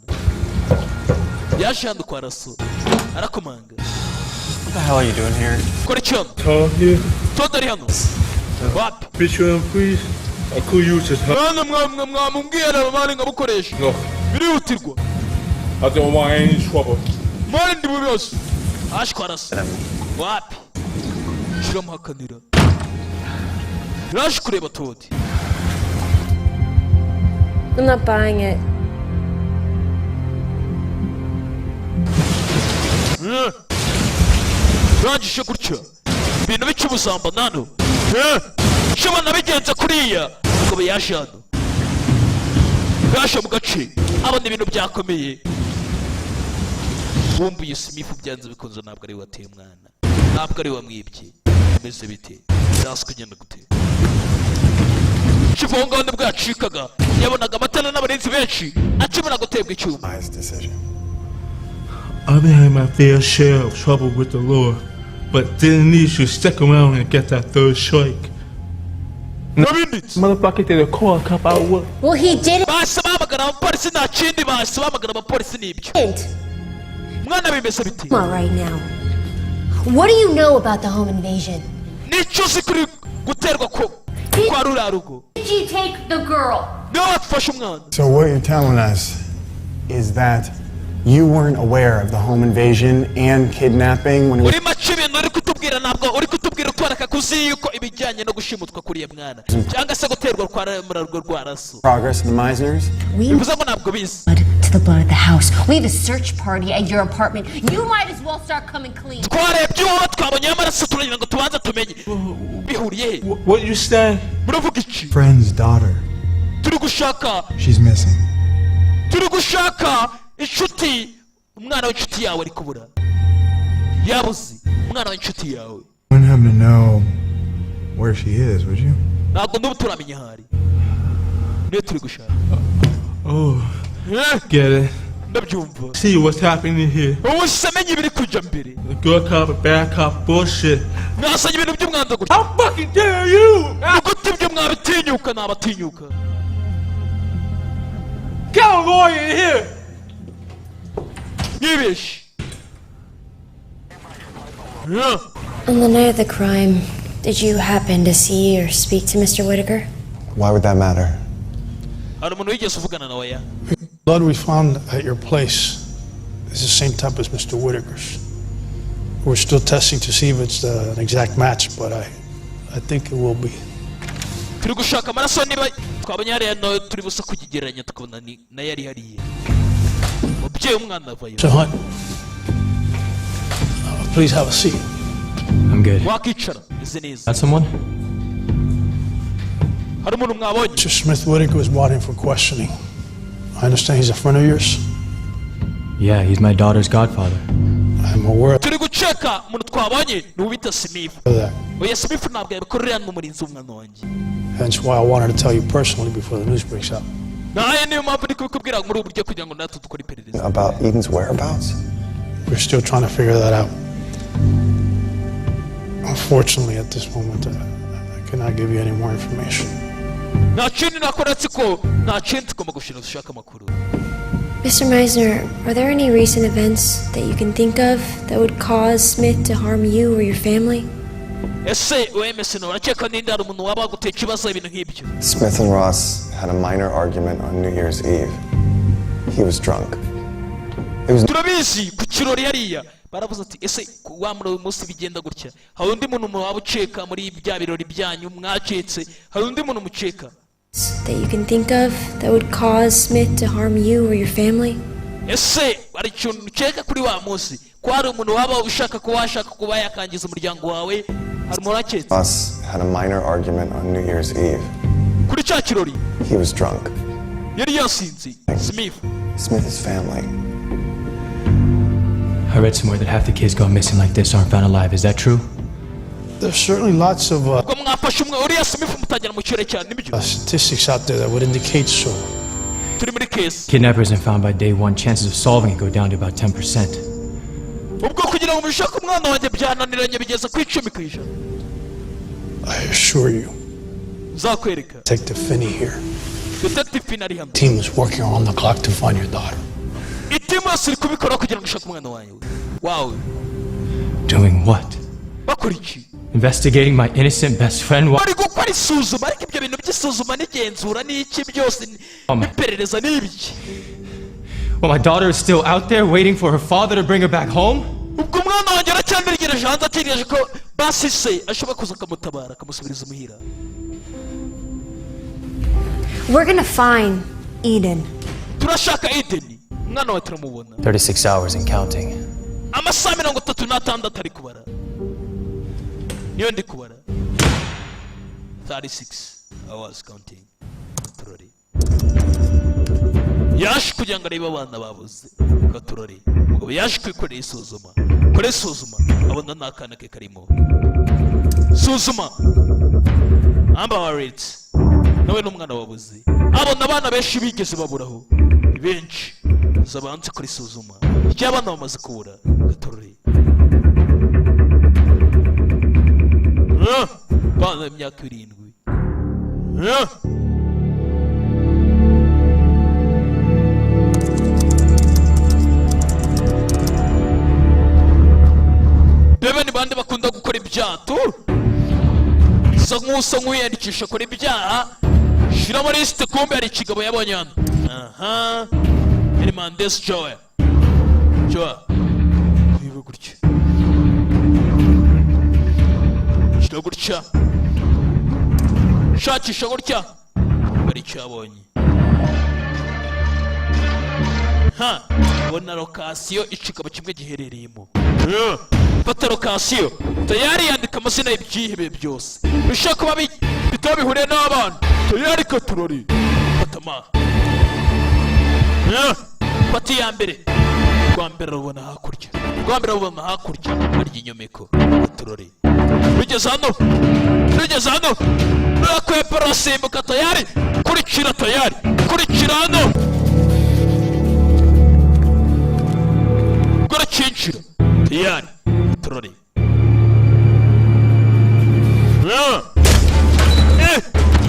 Yaje hano kwa Lasso. Arakomanga. What the hell are you doing here? Kora icyo. Tom here. Todd ari hano. What? Picture him, please. I could use his help. Mwamubwira mani ngabukoresha. No. Birihutirwa. I don't want any trouble. Mani ndi bubyose. Ashkwarasa. Wapi? Shiramuhakanira. Yaje kureba Todd. I'm not buying it. Rangije gutya. Ibintu bicubuzamba nano. Shobana bigenze kuriya. Ngo yaje hano. Yaje mu gace. Abona ibintu byakomeye. Bumbuye Smith byanze bikunze ntabwo ari wateye umwana. Ntabwo ari wamwibye. Bimeze bite? Byase kugenda gute? Kivonga wende bwacikaga. Yabonaga amatara n'abarinzi benshi. Akibona gutebwa icyuma. I've had my fair share of trouble with the Lord, but didn't need to stick around and get that third strike. Motherfucker did a call cup out what? Well, he did it. Come on right now. What do you know about the home invasion? Did you take the girl? So what you're telling us is that you weren't aware of the home invasion and kidnapping when it was... Progress in the Meisners? We to the blood of the house. We have a search party at your apartment. You might as well start coming clean. What you say? Friend's daughter. She's missing. Inshuti umwana w'inshuti yawe ari kubura yabuze umwana w'inshuti yawe. Wouldn't happen to know where she is, would you? Ntabwo ndubu turamenya ahari niyo turi gushaka. Oh, get it. Ndabyumva. See what's happening here. Wowe usamenye ibiri kujya mbere. The good cop, bad cop bullshit. Mwasanye ibintu by'umwanza gutya. How fucking dare you? Gute ibyo mwabitinyuka nabatinyuka. Get a lawyer in here. On the night of the crime, did you happen to see or speak to Mr. Whitaker? Why would that matter? Blood we found at your place is the same type as Mr. Whitaker's. We're still testing to see if it's an exact match, but I think it will be. Turi gushaka amaraso niba twabonye hariya no turi busa kukigereranya tukabona na yari hariya. Mubyeyi umwana avayo. So, hon, please have a seat. I'm good. Wakicara izi neza. Got someone? Mr. Smith Whitaker was brought in for questioning. I understand he's a friend of yours? Yeah, he's my daughter's godfather. I'm aware of turi guceka umuntu twabonye ni ubita Smith. that. Oya Smith ntabwo yabikorera n'umurinzi w'umwana wanjye. Hence why I wanted to tell you personally before the news breaks out. naye niyo mpamvu ndi kubikubwira muri ubu buryo kugira ngo natwe dukore iperereza. About Eden's whereabouts? We're still trying to figure that out. Unfortunately, at this moment, I cannot give you any more information. nta kindi nakora ko nta kindi tugomba gushira dushaka amakuru. Mr. Meisner, are there any recent events that you can think of that would cause Smith to harm you or your family? ese wemese no urakeka ninde hari umuntu waba guteye ikibazo ibintu nk'ibyo? Smith and Ross had a minor argument on New Year's Eve. He was drunk. It was turabizi ku kirori yariya baravuze ati ese wa muri uyu munsi bigenda gutya hari undi muntu waba uceka muri bya birori byanyu mwacetse hari undi muntu muceka that you can think of that would cause Smith to harm you or your family? ese hari ikintu uceka kuri wa munsi ko hari umuntu waba ushaka kuba yakangiza umuryango wawe hari umuntu Ross had a minor argument on New Year's Eve. kuri cya kirori He was drunk. yari yasinze Smith's family. I read somewhere that half the kids go missing like this aren't found alive. Is that true? There's certainly lots of ubwo mwafashe umwe uriya Smith mutagera mu kirere cyane nibyo statistics out there that would indicate so. turi muri case Kidnappers and found by day one, chances of solving it go down to about 10%. ubwo kugira ngo mushake umwana wanjye byananiranye bigeza ku 10%. I assure you. Zakwereka. Detective Finney here. Detective Finney ari hano. Team is working around the clock to find your daughter. Itimu asiri kubikora kugira ngo ushake umwana wanjye. Wow. Doing what? Bakora iki? Investigating my innocent best friend. Bari gukora isuzuma ariko ibyo bintu by'isuzuma n'igenzura n'iki byose n'iperereza n'ibiki. Well, my daughter is still out there waiting for her father to bring her back home. Ubwo umwana wanjye aracyandigereje hanze ategereje ko basi se ashobora kuza akamutabara akamusubiriza umuhira. We're gonna find Eden. Turashaka Eden. Umwana wawe turamubona. 36 hours and counting. Amasaha 36 ari kubara. Niyo ndi kubara. 36 hours counting. Turori. Yaje kugira ngo arebe abana babuze. Gaturori. Ubwo yaje kwikorera isuzuma. Kore isuzuma abona nakana ke karimo. Suzuma. Amba worried. Nawe n'umwana wabuze. Abona abana benshi bigeze baburaho. Benshi. Zabanze kuri isuzuma. Icyo abana bamaze kubura. Gaturori. Bana imyaka 7. Bebe ni bande bakunda gukora ibyato Sangusa nk'uyandikisha kora ibyaha shira muri liste kumbe ari ikigabo yabonye hano aha yari Mandes Joe bibe gutya shira gutya shakisha gutya bari cyabonye bona lokasiyo ikigabo kimwe giherereyemo fata lokasiyo tayari yandika amazina y'ibyihebe byose bishaka kuba bitaba bihuriye n'abantu tayari katurori fatama fata iya mbere rwa mbere rubona hakurya harya inyomeko katurori rugeze hano rurakwepera urasimbuka tayari kurikira hano guracinjira tayari turori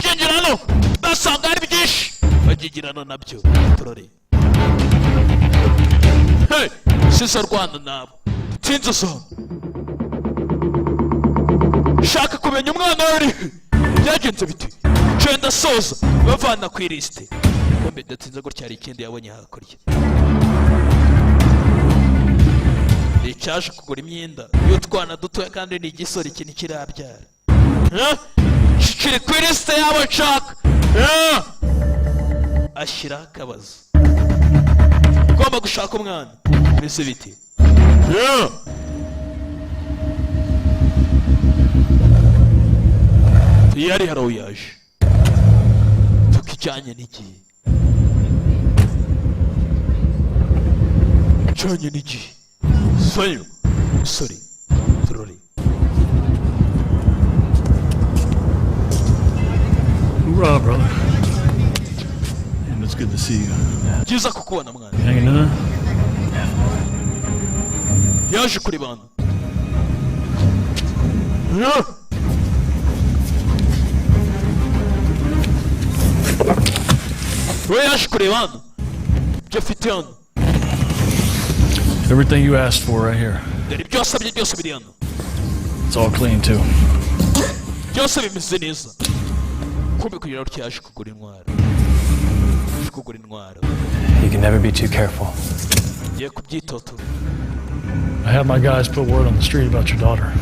kinjira hano basanga ari byinshi bagigirana nabyo turori sisa Rwanda nabo tinze so shaka kumenya umwana wari byagenze biti cenda soza bavana ku liste bombe datinze gutya ari ikindi yabonye hakurya cyaje kugura imyenda y'utwana dutoya kandi ni igisore ikintu kirabyara kiri ku liste yabo nshaka ashyira akabazo ugomba gushaka umwana mbese biti yari haraho yaje cyanye n'igihe cyanye n'igihe soyo sorry turore Hoorah, brother. And it's good to see you. Byiza kukubona mwana. Hanging in there? Yaje kuri bana. We yaje kuri bana. Byo afite hano. Everything you asked for right here. Ibyo wasabye byose biri hano. It's all clean too. Byose bimeze neza. Kumbe kugira ngo cyaje kugura intwaro. Kugura intwaro. You can never be too careful. Ye kubyitoto. I had my guys put word on the street about your daughter.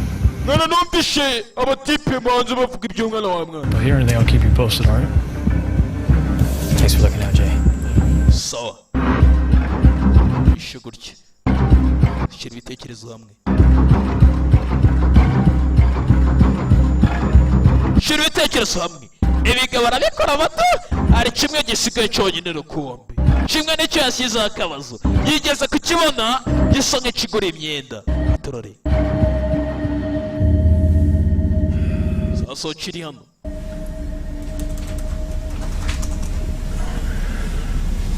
No, numpishe abatipe manze bavuga iby'umwana wawe mwana. If I hear anything, I'll keep you posted, all right? Thanks for looking out, Jay. Sawa. Ishe gutya. Shyira ibitekerezo hamwe. Shyira ibitekerezo hamwe. Ibiga barabikora bato ari kimwe gisigaye cyonyine rukumbi. Kimwe n'icyo yashyizeho akabazo yigeze kukibona gisa nk'ikigura imyenda. Turore. Sasa kiri hano.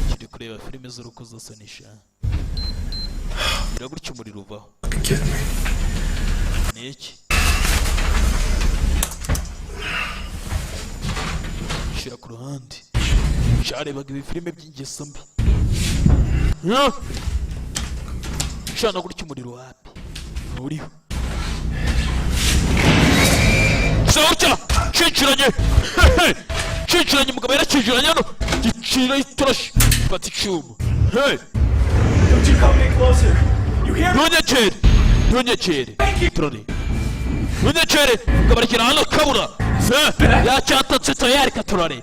Kiri kureba filime z'urukozasoni. Biragutya umuriro uvaho. Ni iki? Shira ku ruhande. Sharebaga ibi filime by'ingeso mbi. Shana gutya umuriro wapi? Uriho. Saucha! Chinchiranye! Chinchiranye mugabo yarakijiranye hano. Gicira itoroshi. Fata icyuma. Hey! Don't you come any closer. You hear me? Ntunyekere. Turone. Ntunyekere. Kabarekera hano kabura. Yacyatatse tayari katurare.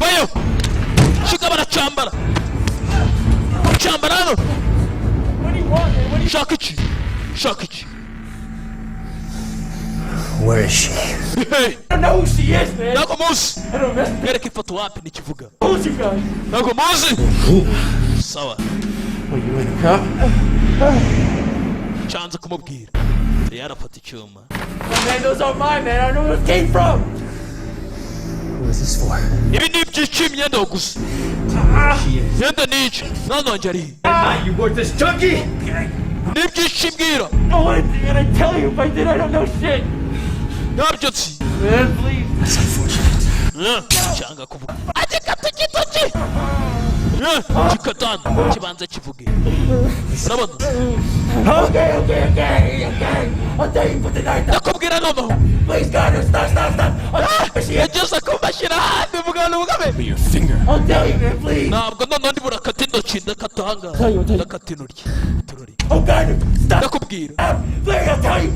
Bayo! Shika barachambara. Chambara hano. What do you want, man? What do you Shaka iki. Where is she? Hey! I don't know who she is, man. Nago muzi. I don't know. Gereka ifoto wapi nikivuga. Who's you guys? Nago muzi. Sawa. What, you in a cup? Chanza kumubwira. Yari afata icyuma. Oh, man, those aren't mine, man. I don't know where it came from. Who is this for? Ibi ni iby'imyenda gusa. Yenda nici. Nanonje ari. You worth this junkie? Ni iby'ishimwira. Oh, and I tell you, if I did, I don't know shit. Nabyotsi. Man, please. That's unfortunate. Cyanga kuvuga. Ajikata kitoki. Chikatana kibanza kivuge. Urabona? Okay. I'll tell you, put the knife down. Nakubwira noneho. Please, God, stop. Yageze kumbashyira handi mugana mugabe. Your finger. I'll tell you, man, please. Ntabwo noneho ndi burakata intoki ndakatanga. Ndakata intoki. Turori. Oh, God, stop. Nakubwira. Please, I'll tell you.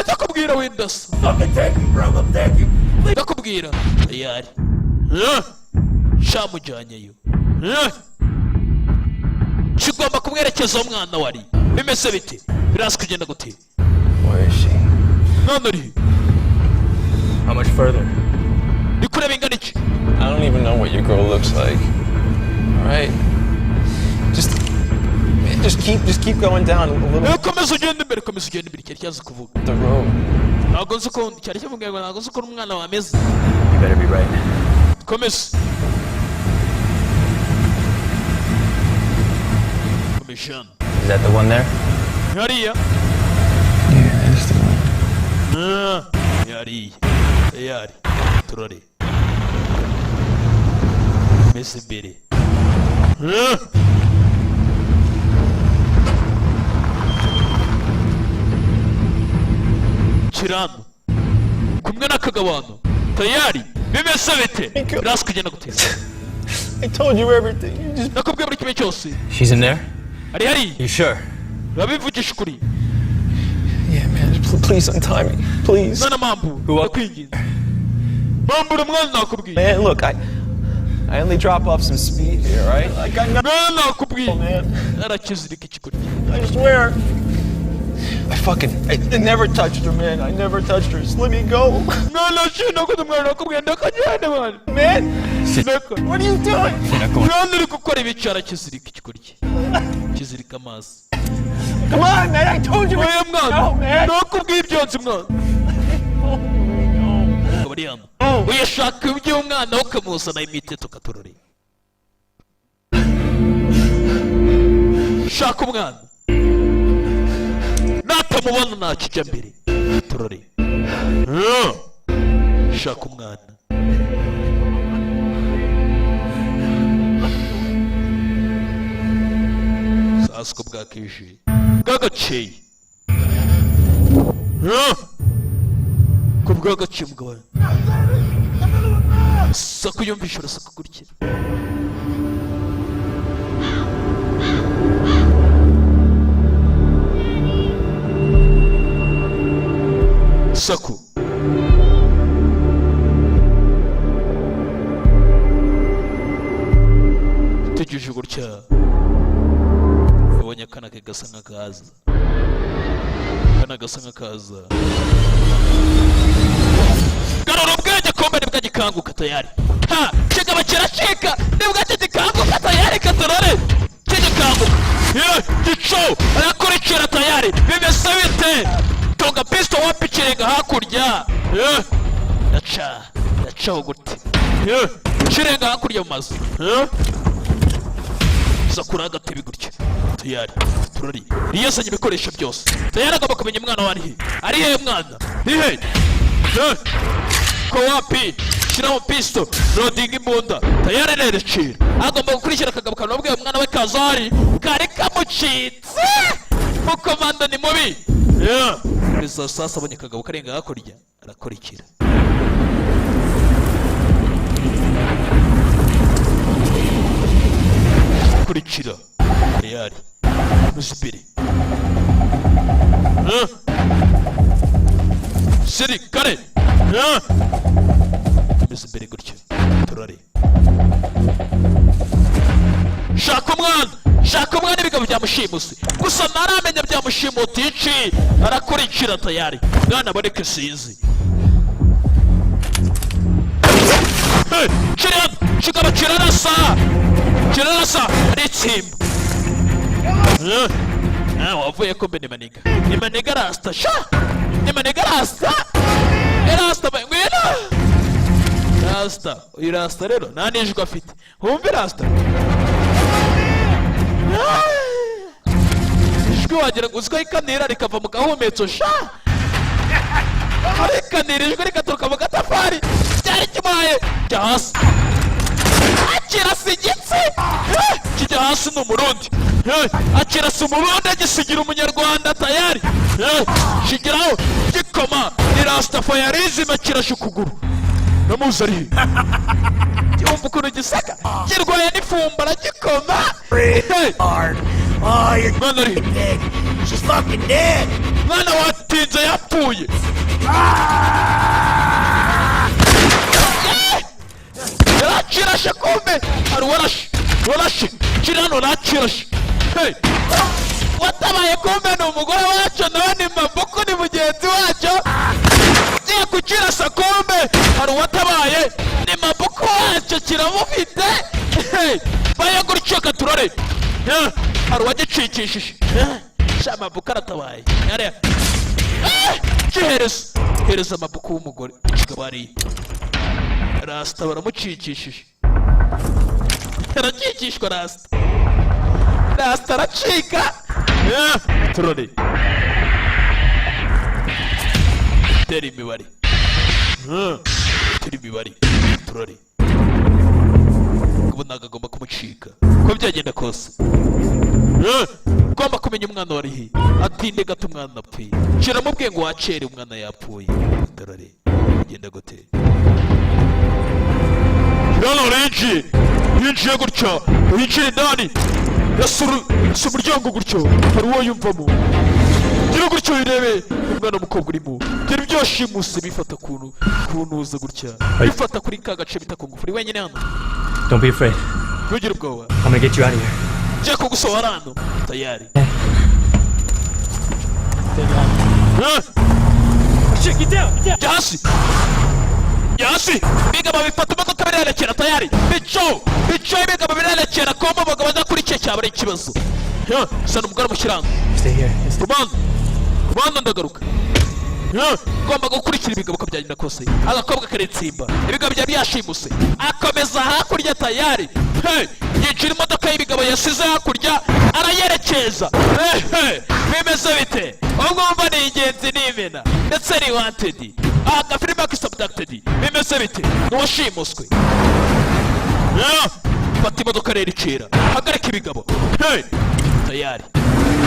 Nakubwira windasa. Fucking take you, bro. I'm taking you. Nakubwira. Tayari. Shamujyanyeyo. Kigomba kumwerekeza umwana wari. Bimeze bite? Birasi kugenda gute? Where is she? None uri. How much further? Nikureba ingana iki? I don't even know what your girl looks like. All right. Just keep going down a little. Komeza ugenda imbere cyari cyaza kuvuga. The road. Ntabwo nzi ko cyari kivuga ngo ntabwo nzi ko umwana wameze. You better be right. Komeza. Commission. Is that the one there? Hariya. Yeah, that's the one. Yari. Turore. Meze imbere. Kirano. Kumwe n'akagabano. Tayari. Bimeze bite? Birasi kugenda guteza. I told you everything. You just... Nakubwiye buri kimwe cyose. She's in there? Hari. You sure? Babivugisha ukuri. Yeah, man. Please untie me. Please. Nana mambu. Who? Nakwinginze. Mambu umwana nakubwiye. Man, look, I only drop off some speed here, right? Like I know. No, man. I swear. I never touched her, man. I never touched her. Just let me go. No, man. What are you doing? Come on, man. I told you. No, man. uyashaka iby'umwana wo ukamuzana imiti tukaturori shaka umwana natamubona nakijya mbere turori shaka umwana sasiko bwakije bwagaceye ko bwagaciye umugabane sako yumvisha urasaka kurikira sako tugejeje gutya abonye akana ke gasa nk'akaza akana gasa nk'akaza garura ubwenge kombe nibwo gikanguka tayari ha kigaba kiracika nibwo gikanguka tayari katorore kigikanguka gico arakurikira tayari bimeze bite tonga pisto wapikirenga hakurya yacaho gute kirenga hakurya mu mazu sakura agatebe gutya tayari turari riyasanye ibikoresho byose tayari agomba kumenya umwana wari ari he mwana ni he ko wapi shiraho pisto loading imbunda tayari nerekera agomba gukurikira akagabo kanobwe umwana we kazari kari kamucitse mukomanda ni mubi Kristo sasa abonye akagabo karenga hakurya arakurikira kurikira tayari musibiri siri kare musibiri gutya turare shaka umwana ibigabo byamushimusi gusa ntaramenya byamushimuti iki arakurikira tayari mwana bareke sinzi kigabo kirarasa aritsimba wavuye ko mbe ni maniga rasta sha ni maniga rasta ngwino rasta uyu rasta rero nta nijwi afite wumve rasta ijwi wagira ngo uziko ikanira rikava mu gahumetso sha arikanira ijwi rikaturuka mu gatafari cyari kibaye jya hasi akirasigitse kijya hasi ni umurundi akirasa umurundi agisigira umunyarwanda tayari kigiraho gikoma ni rastafayarizime kirashe ukuguru namuzi ari yumva ukuntu gisaka kirwaye n'ifumba aragikoma mwana ari mwana watinze yapfuye yarakirashe kumbe hari warashe kirano nakirashe watabaye kumbe ni umugore wacu nawe ni mabuku ni mugenzi wacu ugiye kukirasa kumbe hari uwatabaye ni mabuku wacu kiramufite baye gutyo katurore hari uwagicikishije sha mabuku aratabaye hereza amabuku w'umugore kigabariye rasta baramucikishije aracikishwa rasta aracika turore tera imibare turore ubu ntabwo agomba kumucika uko byagenda kose ugomba kumenya umwana warihe atinde gato umwana apfuye shiramo ubwenge wacere umwana yapfuye turore ugenda gute Rano yinjiye gutya yinjira indani yasura umuryango gutyo hari uwo yumvamo gira gutyo wirebe umwana w'umukobwa urimo gira ibyo washimuse bifata kunuza gutya bifata kuri ka gace bita ku ngufu uri wenyine hano. Don't be afraid. Ntugire ubwoba. I'm gonna get you out of here. Ngiye kugusohora hano tayari. Get down. Jasi. Bigaba bifata imodoka birerekera tayari. Bico bigaba birerekera komba bagabo badakurikiye cyaba ari ikibazo. Sana umugara mushyiranga. Stay here. Rwanda ndagaruka. Ugomba gukurikira ibigabo byagenda kose. Agakobwa karetsimba. Ibigabo bya byashimuse. Akomeza hakurya tayari. Yinjira imodoka y'ibigabo yasize hakurya arayerekeza. Bimeze bite? Ugomba ni ingenzi n'imena. Ndetse ni wanted. Agafilime k'ABDUCTED. Bimeze bite? N'uwashimuswe. Fata imodoka rero icira. Hagarika ibigabo. Tayari.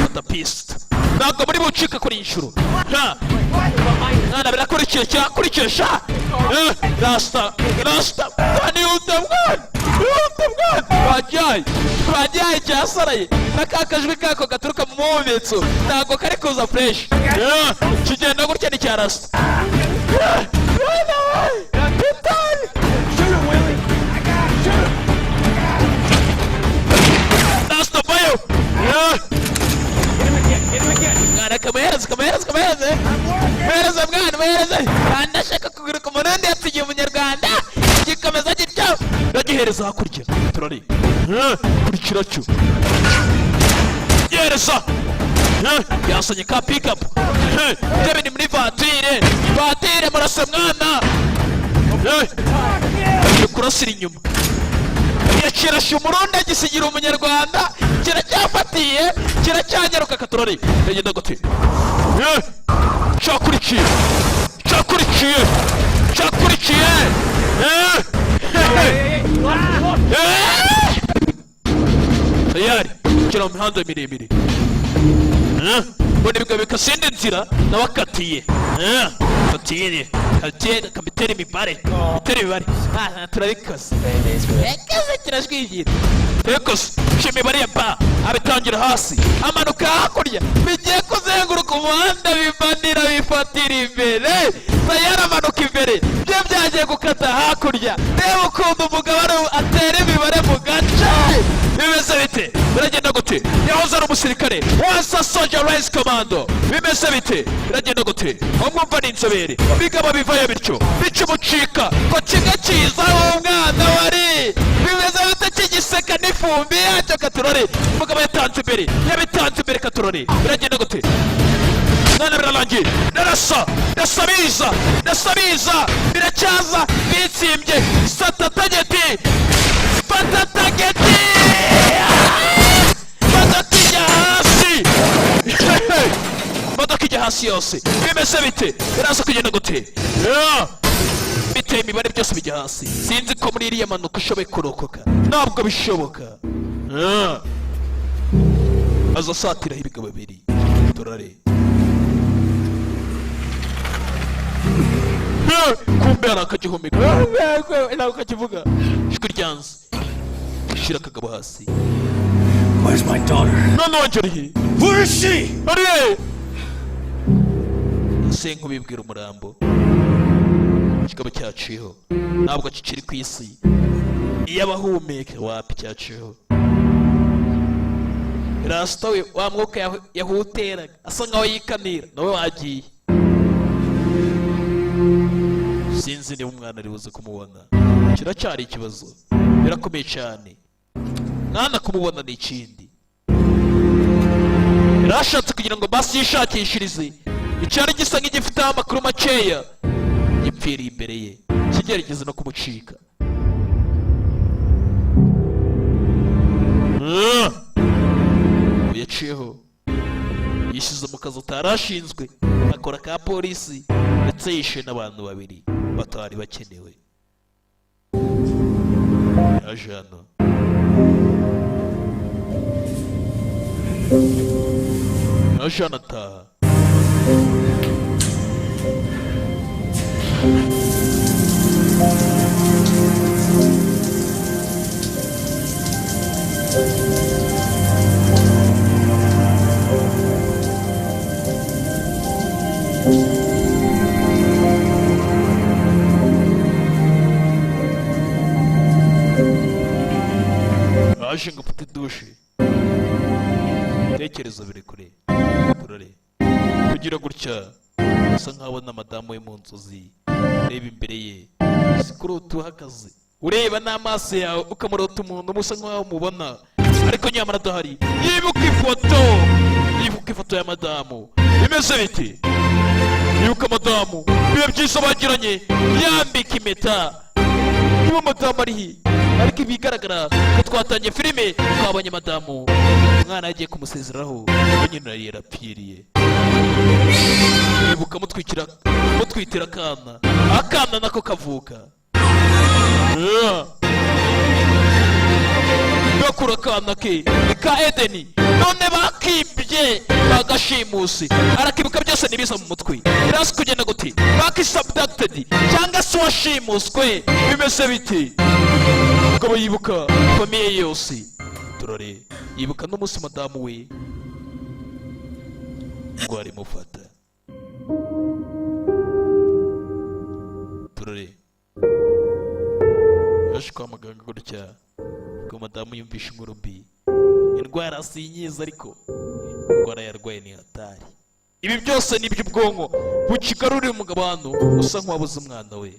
Fata piste. Ntabwo muri bucika kuri inshuro. Mwana birakurikiye cyakurikiye sha. Rasta. Ni utamwana. Bajaye cyasaraye. Nakakajwe kako gaturuka mu mumetso. Ntabwo kari kuza fresh. Kigenda gutya ni cya rasta. Rasta bayo. Mwana kamereza. Mereza. Andashaka kuguruka umurundi yatugiye umunyarwanda. Gikomeza gityo. Ndagihereza hakurya. Turari. Kurikira cyo. Yereza. Yasonye ka pick up. Debe ni muri vatire murase mwana. Kurasira inyuma. Kirashe umurundi agisigira umunyarwanda. Kiracyafatiye. Kiracyanyaruka katurari. Yagenda gute. Cyakurikiye. Tayari. Kira mu mihanda miremire. Mbona ibigabo bikasenda inzira nabakatiye. Fatire. Kamitera imibare. Turabikoze. Ekaze kirashwigira. Ekose. Imibare ya ba. Abitangira hasi. Amanuka hakurya. Bigiye kuzenguruka umuhanda bivanira bifatira imbere. Tayari amanuka imbere. Byo byagiye gukata hakurya. Reba ukuntu umugabo atera imibare mu gace. Bimeze bite? Biragenda gute? Yahoze ari umusirikare. Wasa Soldier Rise Commando. Bimeze bite? Biragenda gute? Umwumva ni inzobere. Bigaba bivayo bityo. Bica umucika. Ko kimwe kiza umwana wari. Bimeze bite kigiseka n'ifumbi yacyo katurore. Umugabo yatanze imbere katurore. Biragenda gute? Nana birarangiye. Ndasabiza. Biracyaza bitsimbye. Fata tageti. Imodoka ijya hasi yose. Bimeze bite? Biraza kugenda gute? Biteye imibare byose bijya hasi. Sinzi ko muri iriya manuka ushoboye kurokoka. Ntabwo bishoboka. Azasatiraho ibigabo bibiri. Turare. Kumbe hari akagihumeka. Ntabwo kakivuga. Ijwi ryanze. Shira akagabo hasi. Where's my daughter? None wanjye. Where is she? Ari. Senku bibwira umurambo. Kigabo cyaciyeho. Ntabwo kikiri ku isi. Iyo abahumeka wapi cyaciyeho. Rasta we wa mwuka yahuteraga asa nkaho yikanira nawe wagiye. Sinzi niba umwana ari buze kumubona. Kiracyari ikibazo. Birakomeye cyane. Nana kumubona ni ikindi. Yarashatse kugira ngo basi yishakishirize. Icyari gisa nk'igifite amakuru makeya. Gipfiriye imbere ye. Kigerageza no kumucika. Yaciyeho. Yishyize mu kazi utarashinzwe. Akora ka polisi. Ndetse yishe n'abantu babiri. Batari bakenewe. Ajana. Ajana ataha. aje ngo afate dushe tekereza biri kure turare kugira gutya asa nkaho na madamu we mu nzozi reba imbere ye sikurota uhagaze ureba n'amaso yawe ukamurota umuntu musa nkaho mubona ariko nyamara adahari. Yibuka ifoto ya madamu bimeze biti, yibuka madamu biba byiza bagiranye yambika impeta. Niba madamu arihi ariko ibigaragara ko twatangiye filime twabonye madamu umwana yagiye kumusezeraho nyina yarapfiriye. Yibuka mutwitira akana nako kavuka gakura akana ke ni ka Edeni none bakibye bagashimusi arakibuka byose nibiza mu mutwe. Irasi kugenda guti bakise ABDUCTED cyangwa se washimuswe bimeze biti. Ukaba yibuka famiye yose turare yibuka n'umunsi madamu we ngo arimufata turare yaje kwa muganga gutya ko madamu yumvisha inkuru mbi. Indwara sinyiza ariko indwara yarwaye ni hatari. Ibi byose ni iby'ubwonko bukigarurira umugabano usa nk'uwabuze umwana we.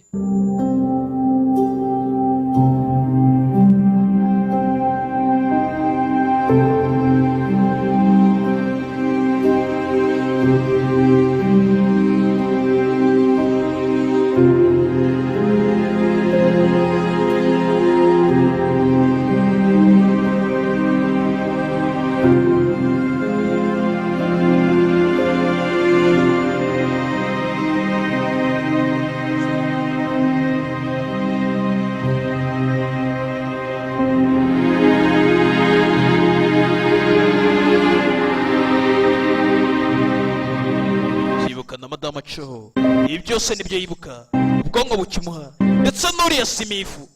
Ibi byose nibyo yibuka ubwonko bukimuha ndetse n'uriya simifu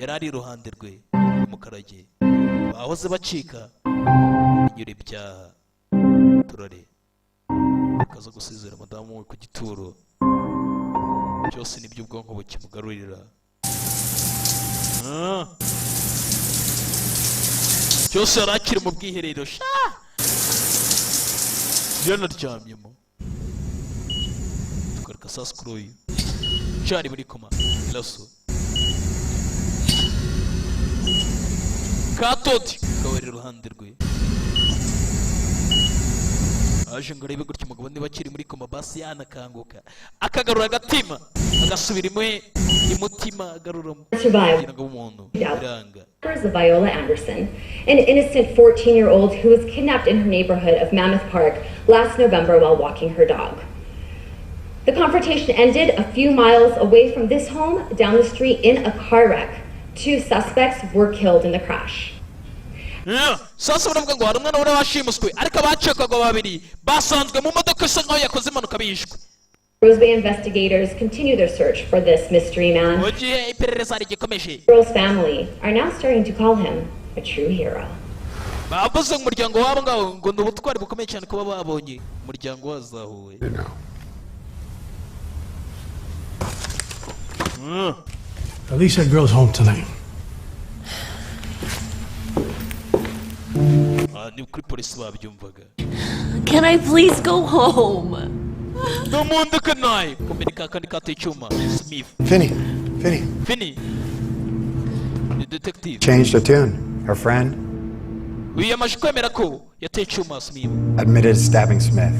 yari ari iruhande rwe mukarage bahoze bacika inyura ibyaha turare akaza gusezera madamu we ku gituro. Byose nibyo ubwonko bukimugarurira. Byose yari akiri mu bwiherero yanaryamyemo sasa kuroyu cyari muri koma laso katoti kawari iruhande rwe. Aje ngo arebe gutya umugabo niba akiri muri koma basi yanakanguka akagarura agatima agasubira imutima agaruramo kugira ngo umuntu iranga. Viola Anderson, an innocent 14-year-old who was kidnapped in her neighborhood of Mammoth Park last November while walking her dog. The confrontation ended a few miles away from this home, down the street in a car wreck. 2 suspects were killed in the crash. Sasa uravuga ngo hari umwana wari washimuswe ariko abacekwaga babiri basanzwe mu modoka isa nkaho yakoze impanuka bishwe. Rose Bay investigators continue their search for this mystery man. Girl's family are now starting to call him a true hero. Bavuze ngo umuryango wabo ngo ni ubutwari bukomeye cyane kuba babonye umuryango wazahuwe. At least that girl's home tonight. Can I please go home? Finney. The detective. Changed her tune. Her friend admitted stabbing Smith.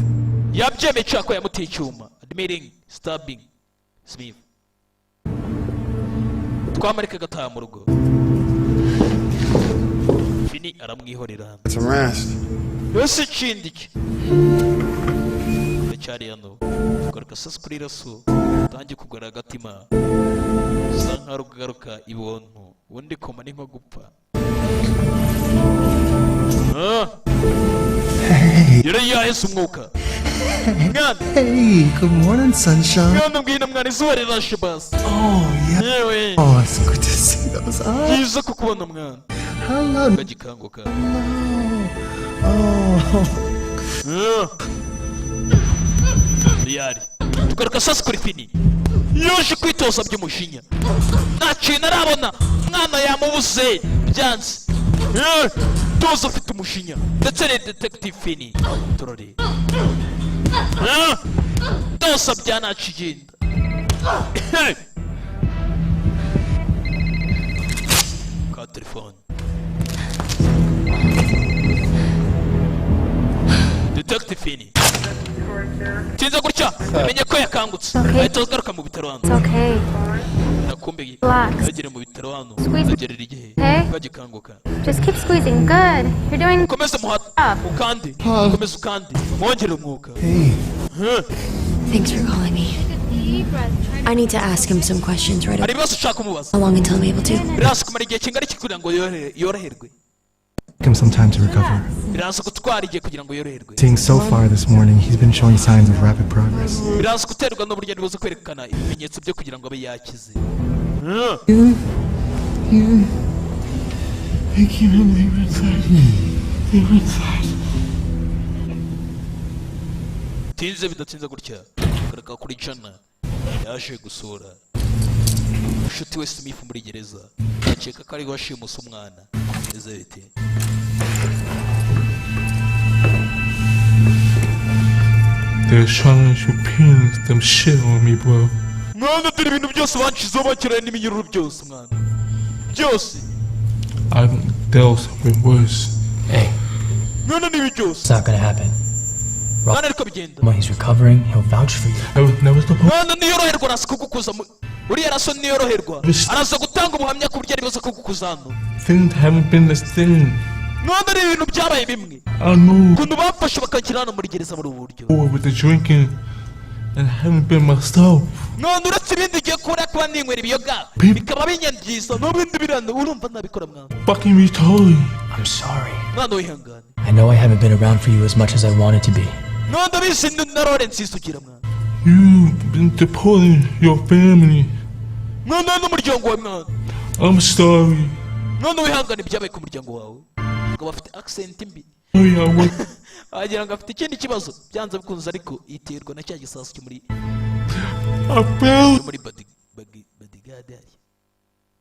Admitting stabbing Smith. Twamarika gataha mu rugo. Finney aramwihorera. Some rest. Yose chindiki. Cyari yano. Tugaruka sasa kuri raso. Tangiye kugara agatima. Sanka rugaruka ibonto. Ubundi koma ni nko gupfa. Hey. Yere yahise umwuka. Hey, good morning, sunshine. Mwana mbwina mwana izuba rirashe basi. Oh, yeah. Oh, it's good to see those eyes. Yiza kukubona mwana. Hello. Kagikanguka. Oh. Yari. Tugaruka sasa kuri Finney. Yoje kwitoza by'umushinya. Nta kintu arabona. Mwana yamubuze byanze. Toza afite umushinya ndetse ni detective Fini turore Toza byanacigenda ka telefone detective Fini tinza gutya menye ko yakangutse ahita agaruka mu bitaro hano nakumbeye agere mu bitaro hano agerera igihe bagikanguka Just keep squeezing. Good. You're doing komeza muhata ukandi komeza ukandi mwongere umwuka Thanks for calling me. I need to ask him some questions right hari away. ibibazo ushaka kumubaza How long until I'm able to? biraza kumara igihe kingana iki kugira ngo yoroherwe Give him some time to recover. biraza gutwara igihe kugira ngo yoroherwe Seeing so far this morning, he's been showing signs of rapid progress. biraza guterwa n'uburyo nibuze kwerekana ibimenyetso byo kugira ngo abe yakize They keep him there inside. They're inside. tinze bidatinze gutya garaka kuri Jana yaje gusura inshuti we Smith muri gereza akeka ko ari washimusa umwana eze bite They're trying to pin them shit on me, bro. mwana dore ibintu byose banshizeho bakirana n'iminyururu byose mwana byose I've dealt with worse. Hey, mwana nibi it's byose not gonna happen. mwana ariko bigenda When he's recovering, he'll vouch for you. I was never supposed mwana niyoroherwa araza kugukuza uriya raso niyoroherwa araza gutanga ubuhamya ku buryo ari buze kugukuza hano Things haven't been the same. mwana ari ibintu byabaye bimwe I know. ukuntu bafashe bakagira hano muri gereza muri ubu buryo With the drinking, and I haven't been myself. none uretse ibindi ugiye kubura kuba ninywera ibiyoga bikaba binyangiza n'ibindi birana urumva nabikora mwana Fucking retarded. I'm sorry. mwana wihangane I know I haven't been around for you as much as I wanted to be. none ndabizi na Lawrence isugira mwana You've been deporting your family. mwana n'umuryango wawe mwana I'm sorry. none wihangane ibyabaye ku muryango wawe ngo bafite accent mbi wagira ngo afite ikindi kibazo byanze bikunze ariko iterwa na cya gisasu cyo muri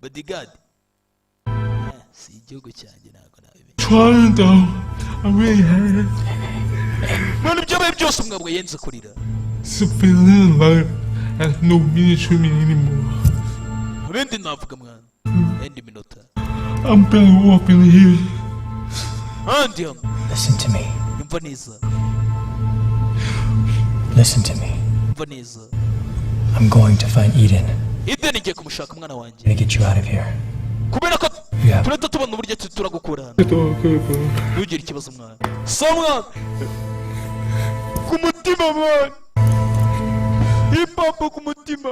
bodyguard si igihugu cyanjye ntabwo nabimenye Trying though. I really had none ibyabaye byose umwabwo yenze kurira civilian life has no meaning to me anymore. ibindi navuga mwana indi minota I'm better off in here. handi hano Listen to me. yumva neza Listen to me. yumva neza I'm going to find Eden. Eden igiye kumushaka umwana wanjye I'm gonna get you out of here. kubera ko Yeah. turahita tubona uburyo turagukura hano ntugire ikibazo mwana so mwana ku mutima mwana ipapa ku mutima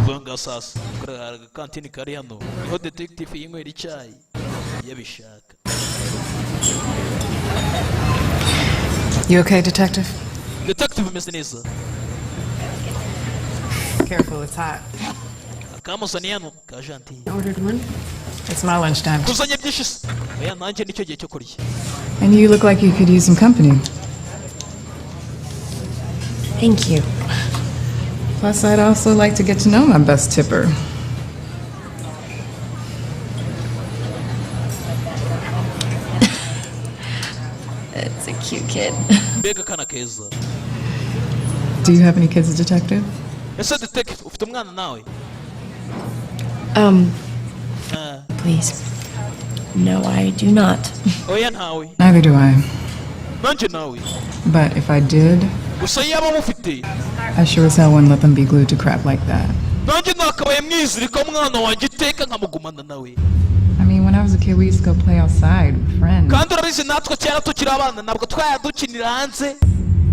tuvanga sasa kuri agakantini kari hano niho detective yinywera icyayi iyo abishaka You okay, Detective? detective umeze neza Careful, it's hot. akamuzaniye hano ka janti Ordered one. It's my lunchtime. kuzanye byinshi se oya nanjye nicyo gihe cyo kurya And you look like you could use some company. Thank you. Plus, I'd also like to get to know my best tipper. It's a cute kid. mbega kana keza Do you have any kids, Detective? ese detective ufite umwana nawe Please. No, I do not. oya ntawe Neither do I. nanjye nawe But if I did, gusa yaba mufite I sure as hell wouldn't let them be glued to crap like that. nanjye nakabaye mwizirika umwana wanjye iteka nkamugumana nawe I mean, when I was a kid, we used to go play outside with friends. kandi urabizi natwe kera tukiri abana ntabwo twayadukinira hanze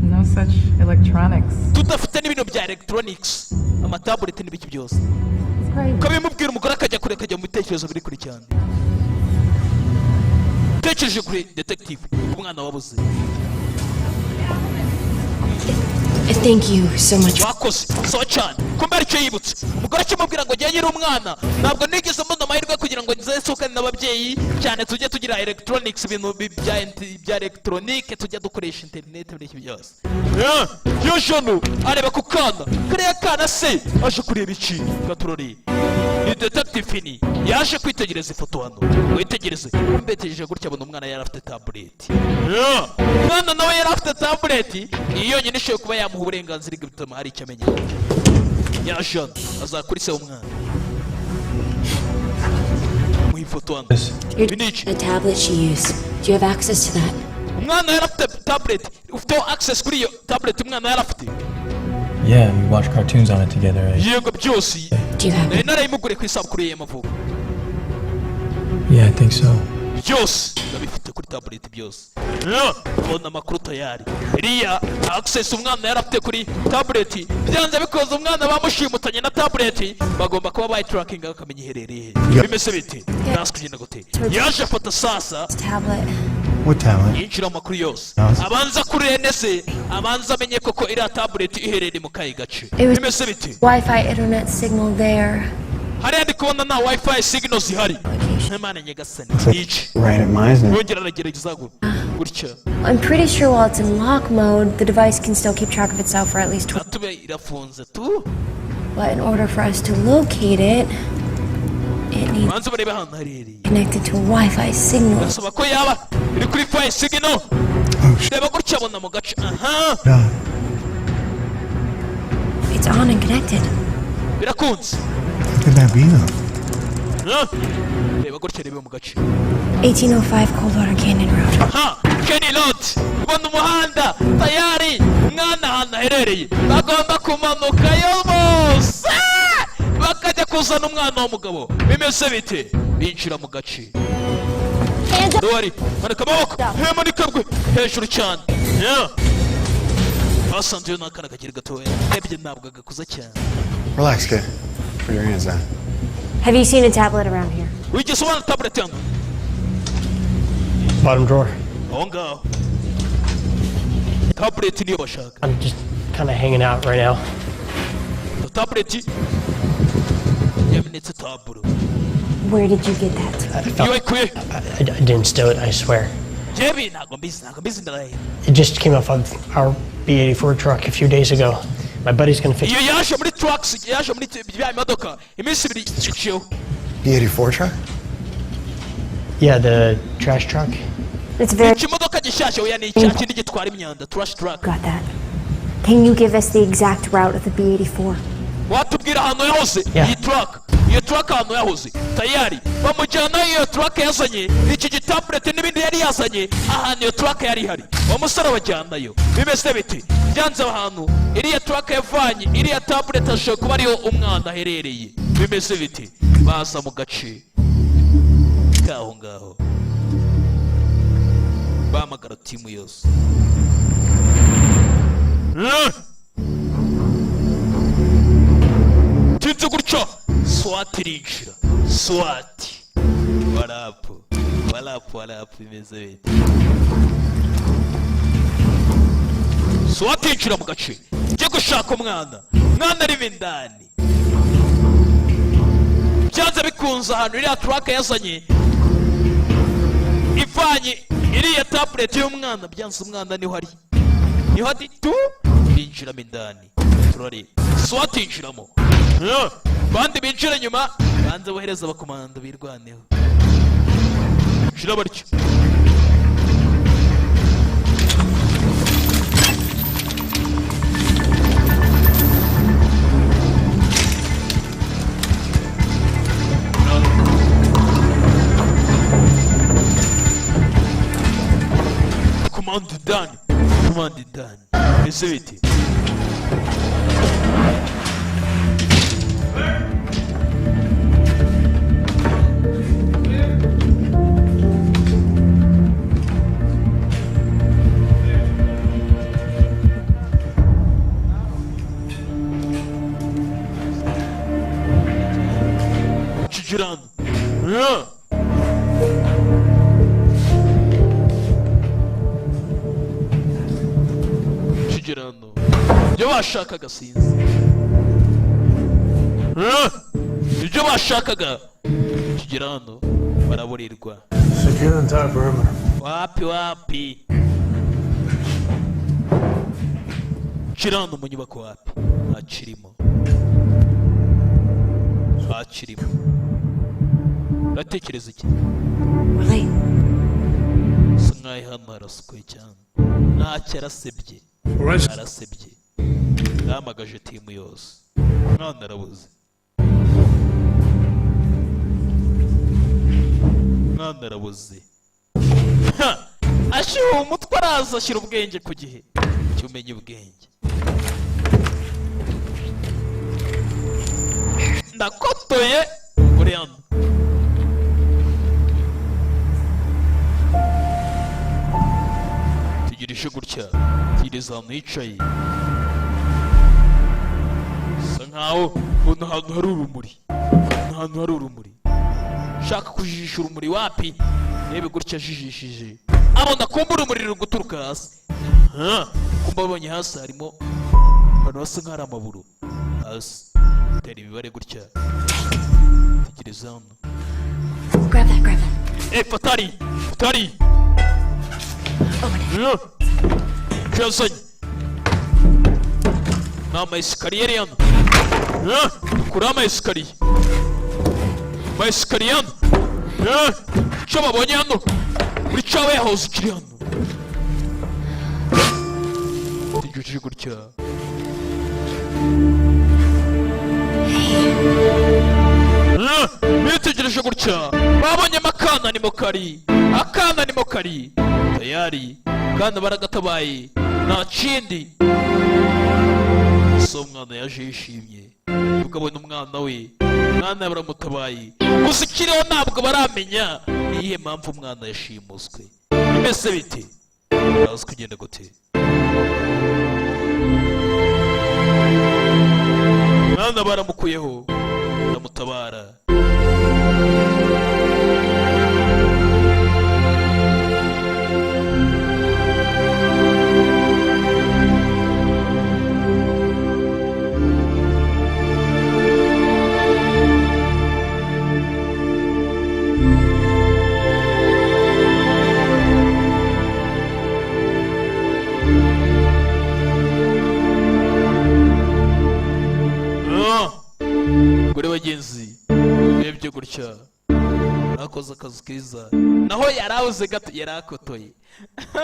No such electronics. tudafite n'ibintu bya electronics amatabuleti n'ibiki byose ukabimubwira umugore akajya kure akajya mu bitekerezo biri kure cyane utekereje kure detective umwana wabuze Thank you so much. wakoze so cyane kumbe aricyo yibutse umugore akimubwira ngo njye nyiri umwana ntabwo nigeze mbona amahirwe kugira ngo ngo nzesukane n'ababyeyi cyane tujye tugira electronics ibintu bya electronique tujya dukoresha internet n'iki byose yoshonu areba ku kana kariya kana se aje kureba iki gaturori ni detective Fini yaje kwitegereza ifoto hano witegereze mbeteje gutya abona umwana yari afite tablet mwana nawe yari afite tablet iyo nyine ishoye kuba yamuha uburenganzira bw'ibitama hari icyo amenya yashana azakuriseho umwana mu ifoto hano The tablet she used. Do you have access to that? umwana yari afite tablet ufite access kuri iyo tablet umwana yari afite Yeah, we watch cartoons on it together. yego byose Do you have it? narayimugure ku isabukuru ye y'amavuko Yeah, I think so. byose ndabifite kuri tablet byose ubona amakuru tayari iriya access umwana yari afite kuri tablet byanze bikoze umwana bamushimutanye na tablet bagomba kuba bayitracking akamenya iherereye bimeze bite nasi kugenda gute yaje afata sasa Tablet. What talent? yinjira amakuru yose abanza kuri NSA abanza amenye koko iriya tablet iherereye mu kayi gace bimeze bite Wi-Fi internet signal there. hariya ndi kubona nta wifi signal zihari ntamana nyagasani yici Right at Meisner. yongera aragerageza gutya I'm pretty sure while it's in lock mode, the device can still keep track of itself for at least 12. atube irafunze tu But in order for us to locate it, it needs banza barebe ahantu harereye connected to a Wi-Fi signal. basaba ko yaba iri kuri fi signal reba gutya abona mu gace aha It's on and connected. birakunze How could that be though? reba gutya rebe mu gace 1805 Coldwater Canyon Road. aha Kenny Road ubona umuhanda tayari umwana ahantu aherereye bagomba kumanukayo bose bakajya kuzana umwana w'umugabo bimeze bite binjira mu gace dore manika amaboko manikabwe hejuru cyane basanze yo n'akana kakiri gatoya ebye ntabwo agakuza cyane Relax, kid. Put your hands down. Have you seen a tablet around here? wigeze ubona tablet yangu Bottom drawer. aho ngaho tablet niyo bashaka I'm just kind of hanging out right now. tablet yamenetse taburo Where did you get that? iyo ikuye I didn't steal it, I swear. jebi ntabwo mbizi ndaraye It just came off of our B84 truck a few days ago. My buddy's gonna fix iyo it. yaje muri trucks yaje muri bya modoka iminsi ibiri iciyeho B84 truck? Yeah, the trash truck. It's very. ikimodoka gishyashya oya ni cya kindi gitwara imyanda trash truck Got that. Can you give us the exact route of the B84? watubwira ahantu yahoze iyi truck iyo truck ahantu yahoze tayari bamujyana iyo truck yazanye iki gitablet n'ibindi yari yazanye ahantu iyo truck yari ihari umusore bajyanayo bimeze biti byanze ahantu iriya truck yavanye iriya tablet ashobora kuba ariyo umwana aherereye bimeze biti baza mu gace kaho ngaho bahamagara timu yose tinze gutya swat irinjira swat warapu bimeze bite swat yinjira mu gace njye gushaka umwana arimo indani byanze bikunze ahantu iriya truck yazanye ivanye iriya tablet y'umwana byanze umwana niho ari tu binjiramo indani turareba swat yinjiramo bandi binjira nyuma banze bohereza abakomando birwaneho binjira batyo komando indani ese bite Girando. Girando. Eu bashakaga sinzi. Ibyo bashakaga tugera hano baraburirwa. Secure the entire perimeter. Wapi. Shira hano mu nyubako wapi? Hakirimo. Uratekereza iki? Se nkaho hano harasukuye cyane. Ntacyo arasebye. Yahamagaje timu yose. Mwana arabuze. Ashyira umutwe araza ashyira ubwenge ku gihe. Cyumenye ubwenge. Ndakotoye muri hano. Tugirishe gutya. Tigiriza ahantu yicaye. Sa nkaho hano hantu hari urumuri. Shaka kujijisha urumuri wapi? Nebe gutya ajijishije. Abona kumba urumuri ruri guturuka hasi. Kumba abonye hasi harimo hano hasa nk'ari amaburo. Hasi tera imibare gutya. Tegereza hano. Grab that. Fatari. Chazanye. Nama esikariye hano. Kurama esikariye. Esikariye hano. Icyo babonye hano. Muri cya warehouse kiri hano. Tegereje gutya. Nitegereje gutya. Babonyemo akana nimo kari. Tayari. Kandi baragatabaye. Nta kindi. So umwana yaje yishimye. Ukabona umwana we. Umwana baramutabaye. Gusa ikiriho ntabwo baramenya niyihe mpamvu umwana yashimuswe. Mbese bite? Urazi kugenda gute? Umwana baramukuyeho. Baramutabara. Bagenzi urebye gutya nakoze akazi keza naho yarabuze gato yarakotoye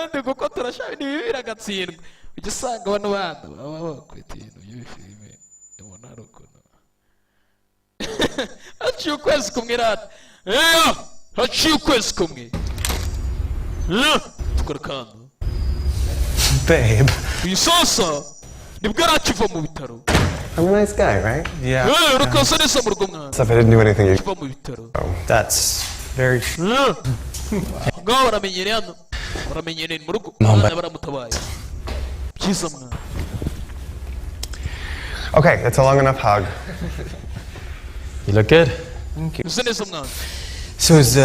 ndi gukotora shabi nibibira gatsindwa ugisanga bano bana baba bakwita ibintu by'ibifilime ubona ari ukuntu haciye ukwezi kumwe rata haciye ukwezi kumwe tukora akantu Babe. Uyisosa nibwo arakiva mu bitaro. I'm a nice guy, right? Yeah. Stuff I didn't do anything. Oh, that's very true. Okay, that's a long enough hug. You look good. Thank you. So is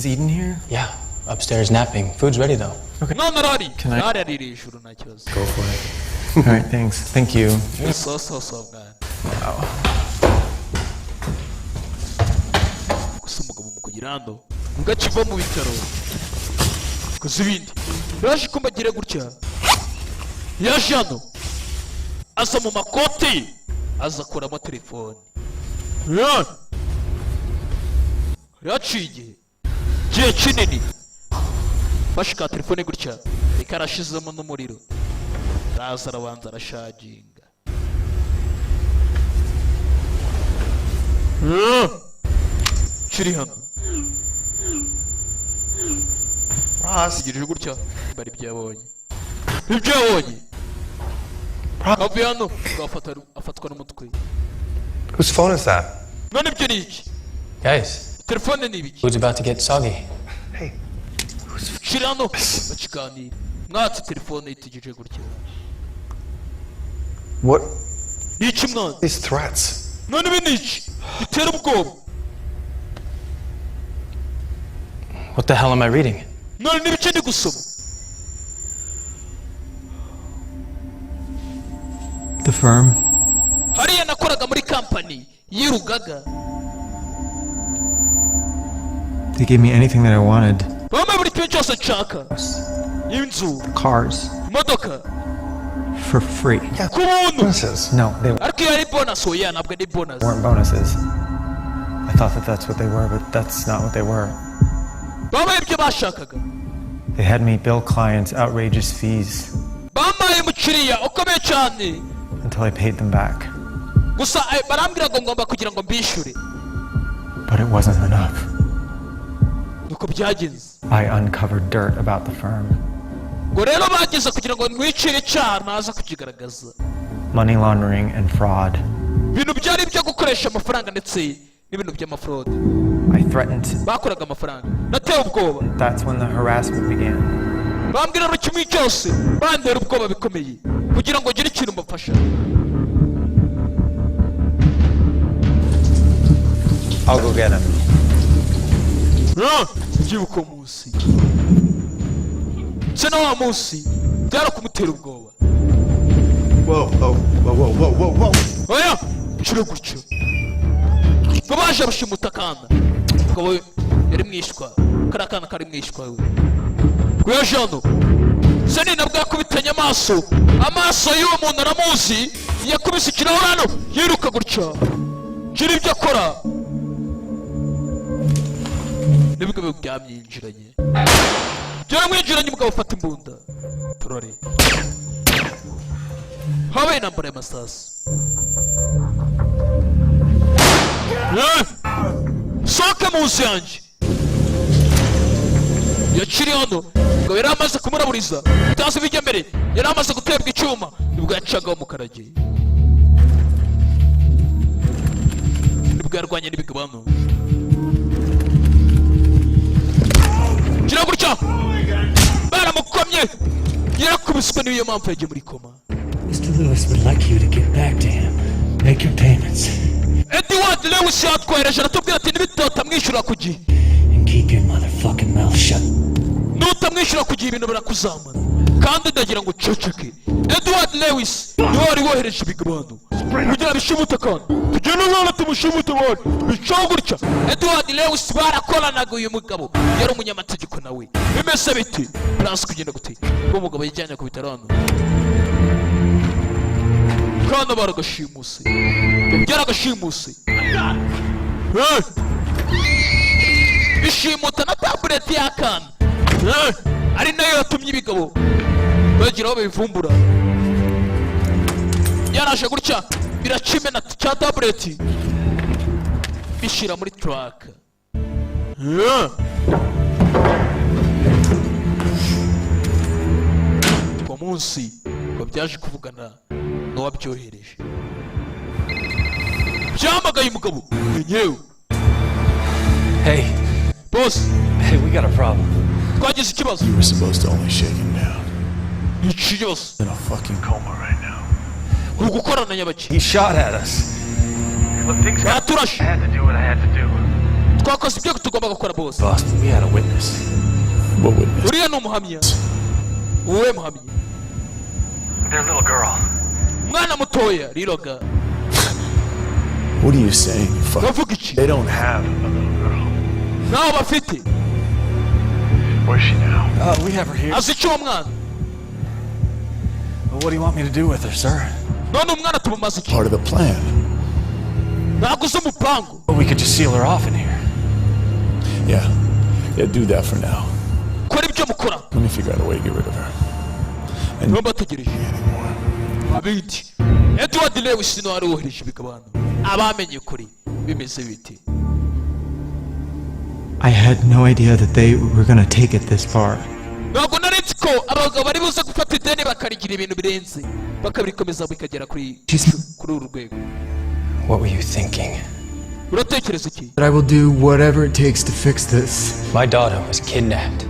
Eden here? Yeah, upstairs napping. Food's ready though. Okay. Can I go for it? All right, thanks. Thank you. So man. Wow. Umugabo mukugirando mugaciva mu bitaro kuzibindi yaje kumagira gutya yaje hano asa mu makoti aza kuramo telefone yaciye gihe kinini bashika telefone gutya ikarashizemo n'umuriro raza arabanza arashaginga kiri hano igirije gutya bari byabonye avuye hano afatwa n'umutwe. Whose phone is that? None ibyo ni iki? Guys, telefone ni ibiki? food's about to get soggy. Hey. Kiri hano bakiganira mwatse telefone itigije gutya. What? Iki mwana? These threats. None ibi ni iki? Bitera ubwoba. What the hell am I reading? None n'ibiki ndi gusoma? The firm? Hariya nakoraga muri company yirugaga. They gave me anything that I wanted. Cars. For free. Yeah, bonuses. No, they weren't bonuses. I thought that that's what they were, but that's not what they were. They had me bill clients outrageous fees until I paid them back. But it wasn't enough. I uncovered dirt about the firm. Money laundering and fraud. I threatened. That's when the harassment began. I'll go get him. Whoa, whoa, whoa, whoa, whoa, whoa, whoa. baje bashimuta akana ngo yari mwishwa karakana kari mwishwa we kuyo jano sani nabwo yakubitanye amaso y'uwo muntu aramuzi yakubise ikirahurano yiruka gutya kiri ibyo akora nibwo byamyinjiranye byaramwinjiranye umugabo ufata imbunda turore habaye intambara y'amasasu soka munsi yanjye yakiri hano ngo yari amaze kumuraburiza utazi bijya mbere yari amaze gutebwa icyuma nibwo yacagaho mu karage nibwo yarwanye n'ibigabano gira gutya baramukomye yarakubiswe n'iyo mpamvu yagiye muri koma. Mr. Lewis would like you to get back to him. Make your payments. Edward Lewis yatwohereje aratubwira ati nibitotamwishyura ku gihe. And keep your motherfucking mouth shut. Nutamwishyura ku gihe ibintu birakuzamana. Kandi ndagira ngo uceceke. Edward Lewis niwe wari wohereje ibigabano. Kugira bishimute kandi. Tugenda none tumushimute bone. Bicaho gutya. Edward Lewis barakoranaga uyu mugabo. Yari umunyamategeko nawe. Bimeze biti. Plus kugenda gute. Ubwo mugabo yajyanye ku bitaro hano. Kana baragashimuse. Byaragashimuse. Bishimuta na tablet y'akana. Ari nayo yatumye ibigabo bagira aho bivumbura. Yarashe gutya biracimena cya tablet bishira muri truck. Kwa munsi babyaje kuvugana n'uwabyohereje. Byamagaye umugabo nyewe. Hey, boss. Hey, we got a problem. Twagize ikibazo. You were supposed to only shake him down. Ikibazo. In a fucking coma right now. Ugukorana nyabaki. He shot at us. Look, things got I had to do what I had to do. Twakoze ibyo tugomba gukora boss. Boston, we had a witness. What witness? Uriya no muhamya. Uwe muhamya. Their little girl. Mwana mutoya riroga. What are you saying? Fuck. They don't have a little girl. Now bafite. Where's she now? We have her here. Azicho mwana. Well, what do you want me to do with her, sir? None umwana tumumaze iki. Part of the plan. Naguze umupango. Well, we could just seal her off in here. Yeah, do that for now. Kora ibyo mukora. Let me figure out a way to get rid of her. And no bategereje. Abiti. Edward Lewis no ari wohereje ibigabano. Abamenye kuri bimeze biti. I had no idea that they were going to take it this far. Ntabwo naretse ko abagabo bari buze gufata ideni bakarigira ibintu birenze bakabikomeza bikagera kuri uru rwego. What were you thinking? Uratekereza iki? That I will do whatever it takes to fix this. My daughter was kidnapped.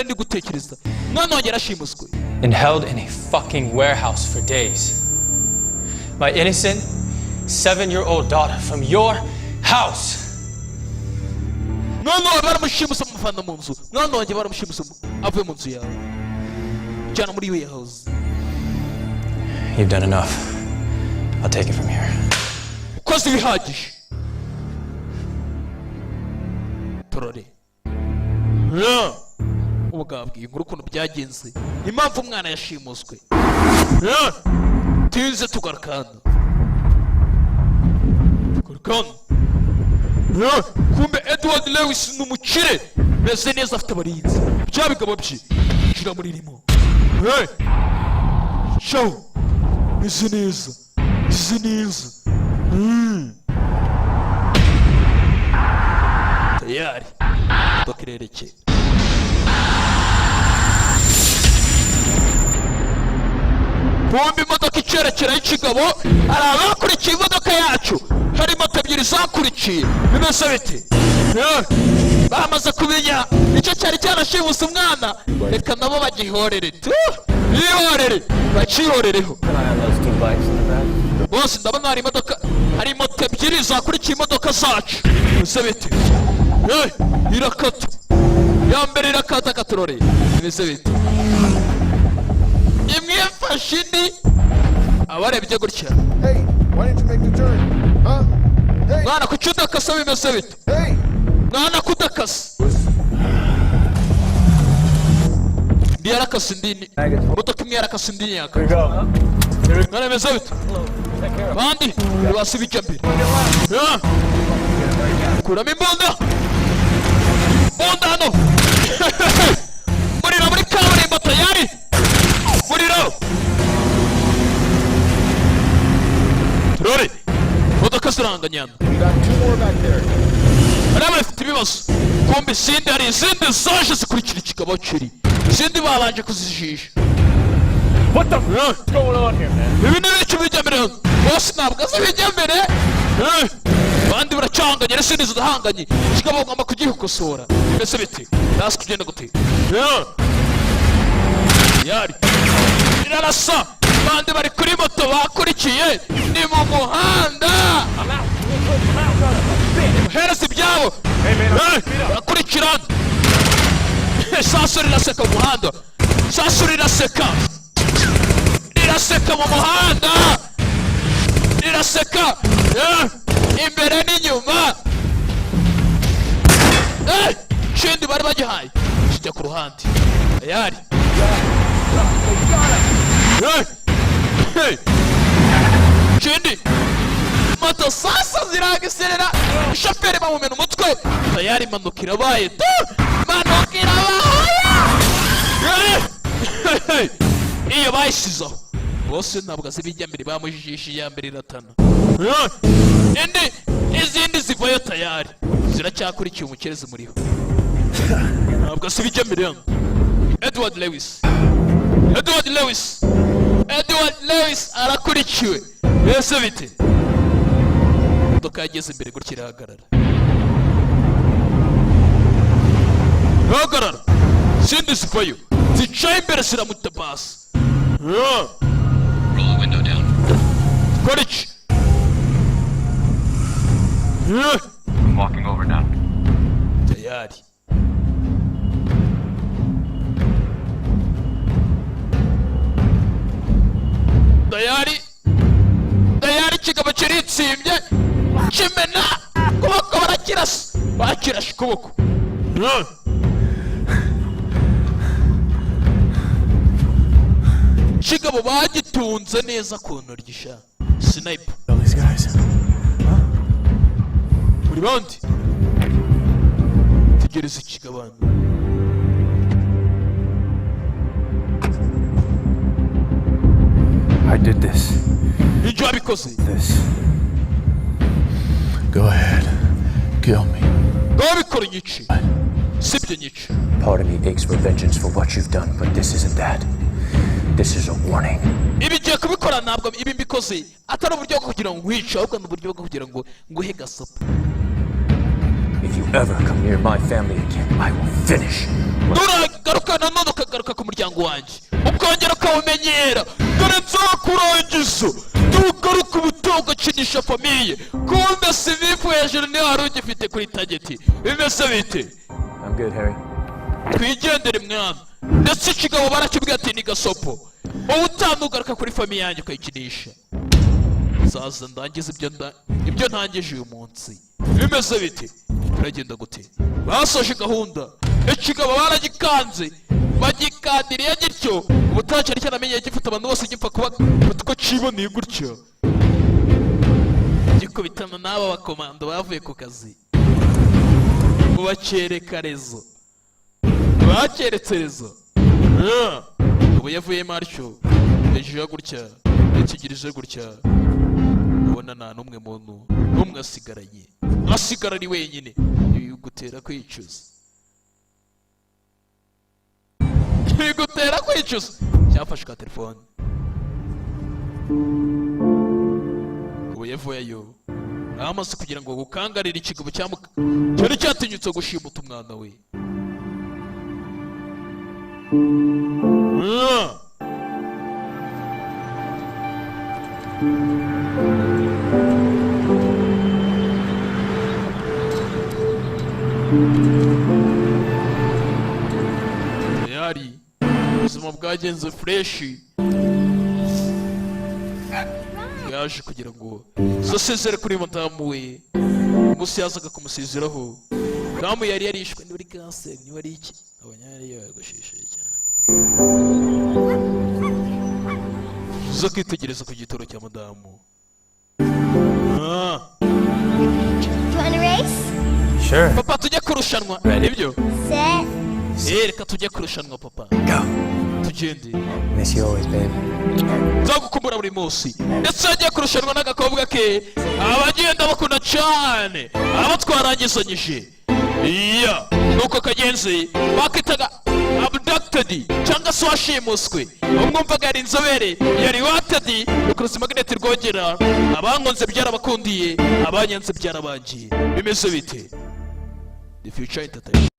Ndi gutekereza. Mwana wanjye yarashimuswe. And held in a fucking warehouse for days. My innocent 7-year-old daughter from your house. Mwana wanjye baramushimuse mufana mu nzu. Mwana wanjye baramushimuse avuye mu nzu yawe. Cyane muri warehouse. You've done enough. I'll take it from here. Ukoze bihagije. ubwabwiye inkuru ukuntu byagenze impamvu umwana yashimuswe tuze tugarukana kumbe Edward Lewis ni umukire meze neza afite abarinzi bya bigabo bye shira muri rimo show meze neza tayari bakirereke bombi imodoka icyerekera y'ikigabo hari abakurikiye imodoka yacu hari moto ebyiri zakurikiye bimeze bite bamaze kumenya icyo cyari cyanashimuse umwana reka nabo bagihorere bihorere bakihorereho bose ndabona hari moto ebyiri zakurikiye imodoka zacu bimeze bite irakata ya mbere irakata katurore bimeze bite imwe yafashe indi abarebye gutya mwana kuki udakasa bimeze bite mwana kudakasa ndi yarakasa indi imodoka imwe yarakasa indi nyaka mwana bimeze bite bandi ntibasi bijya mbere kuramo imbunda hano muriro muri kaburimbo tayari muriro turore imodoka ziranganyana hariya bafite ibibazo kumbe izindi hari izindi zaje zikurikira ikigabo kiri izindi babanje kuzijisha ibi ni ibiki bijya mbere bose ntabwo azi bijya mbere abandi baracanganye n'izindi zidahanganye ikigabo ugomba kugikosora mbese biti nasi kugenda gute yari irarasa abandi bari kuri moto bakurikiye ni mu muhanda muhereza ibyabo bakurikirana isasu riraseka mu muhanda isasu riraseka mu muhanda riraseka imbere n'inyuma ikindi bari bagihaye kijya ku ruhande yari ikindi moto sasa ziragiserera shoferi bamumena umutwe tayari impanuka irabaye iyo bayishyizeho bose ntabwo azi ibijya mbere bamujijisha iya mbere iratana izindi zivayo tayari ziracyakurikiye umukerezi muriho ntabwo azi ibijya mbere hano Edward Lewis arakurikiwe ese bite imodoka yageze imbere gutya irahagarara zindi zivayo zicaye imbere ziramutabasa Roll the window down. Courage. I'm walking over now. Tayari. Kigabo kiritsimye kimena kuboko barakirasa bakirashe ukuboko kigabo bagitunze neza ku ntoryi sha sniper muri bandi tegereza ikigabano I did this. Ninja because This. Go ahead. Kill me. Babikora nyici. Sibyo nyici. Part of me aches for vengeance for what you've done, but this isn't that. This is a warning. Ibi giye kubikora ntabwo ibi mbikoze atari uburyo bwo kugira ngo nkwice ahubwo n'uburyo bwo kugira ngo nguhe gasopa. If you ever come near my family again, I will finish. Garuka nanone ukagaruka ku muryango wanjye ukongera ukawumenyera dore nzakurangiza tugaruka ubuto ugakinisha famiye kumbe sivifu hejuru niyo wari ugifite kuri tageti bimeze bite I'm good, Harry. twigendere mwana ndetse ikigabo barakibwira ati ni gasopo wowe utanugaruka kuri famiye yanjye ukayikinisha zaza ndangiza ibyo ntangije uyu munsi bimeze bite turagenda gute basoje gahunda ikigabo baragikanze bagikandiriye gityo ubutaha cyari cyanamenye gifite abantu bose gipfa kuba ko ciboneye gutyo gikubitana n'aba bakomando bavuye ku kazi ubakereka rezo bakeretse rezo ubu yavuyemo atyo hejuru gutya yakigirije gutya ubona nta n'umwe muntu n'umwe asigaranye asigara ari wenyine bigutera kwicuza bigutera kwicuza cyafashe ka telefone ubu yavuyeyo amaze kugira ngo gukangarire ikigabo cyari cyatinyutse gushimuta umwana we yari ubuzima bwagenze freshi yaje kugira ngo zasezere kuri madamu we umunsi yazaga kumusezeraho damu yari yarishwe ni muri kanseri ni wari iki abanyari yagushishije cyane zo kwitegereza ku gitoro cya madamu Sure. Papa tujye kurushanwa nibyo reka tujye kurushanwa papa tugende Miss you always, babe. nzagukumbura buri munsi ndetse yagiye kurushanwa n'agakobwa ke abagenda bakunda cyane abo twarangizanyije iya nuko kagenzi bakitaga ABDUCTED cyangwa se washimuswe umwumvaga yari inzobere yari watedi rukuruzi magneti rwogera abankonze byarabakundiye abanyanze byarabangiye bimeze bite The Future Entertainment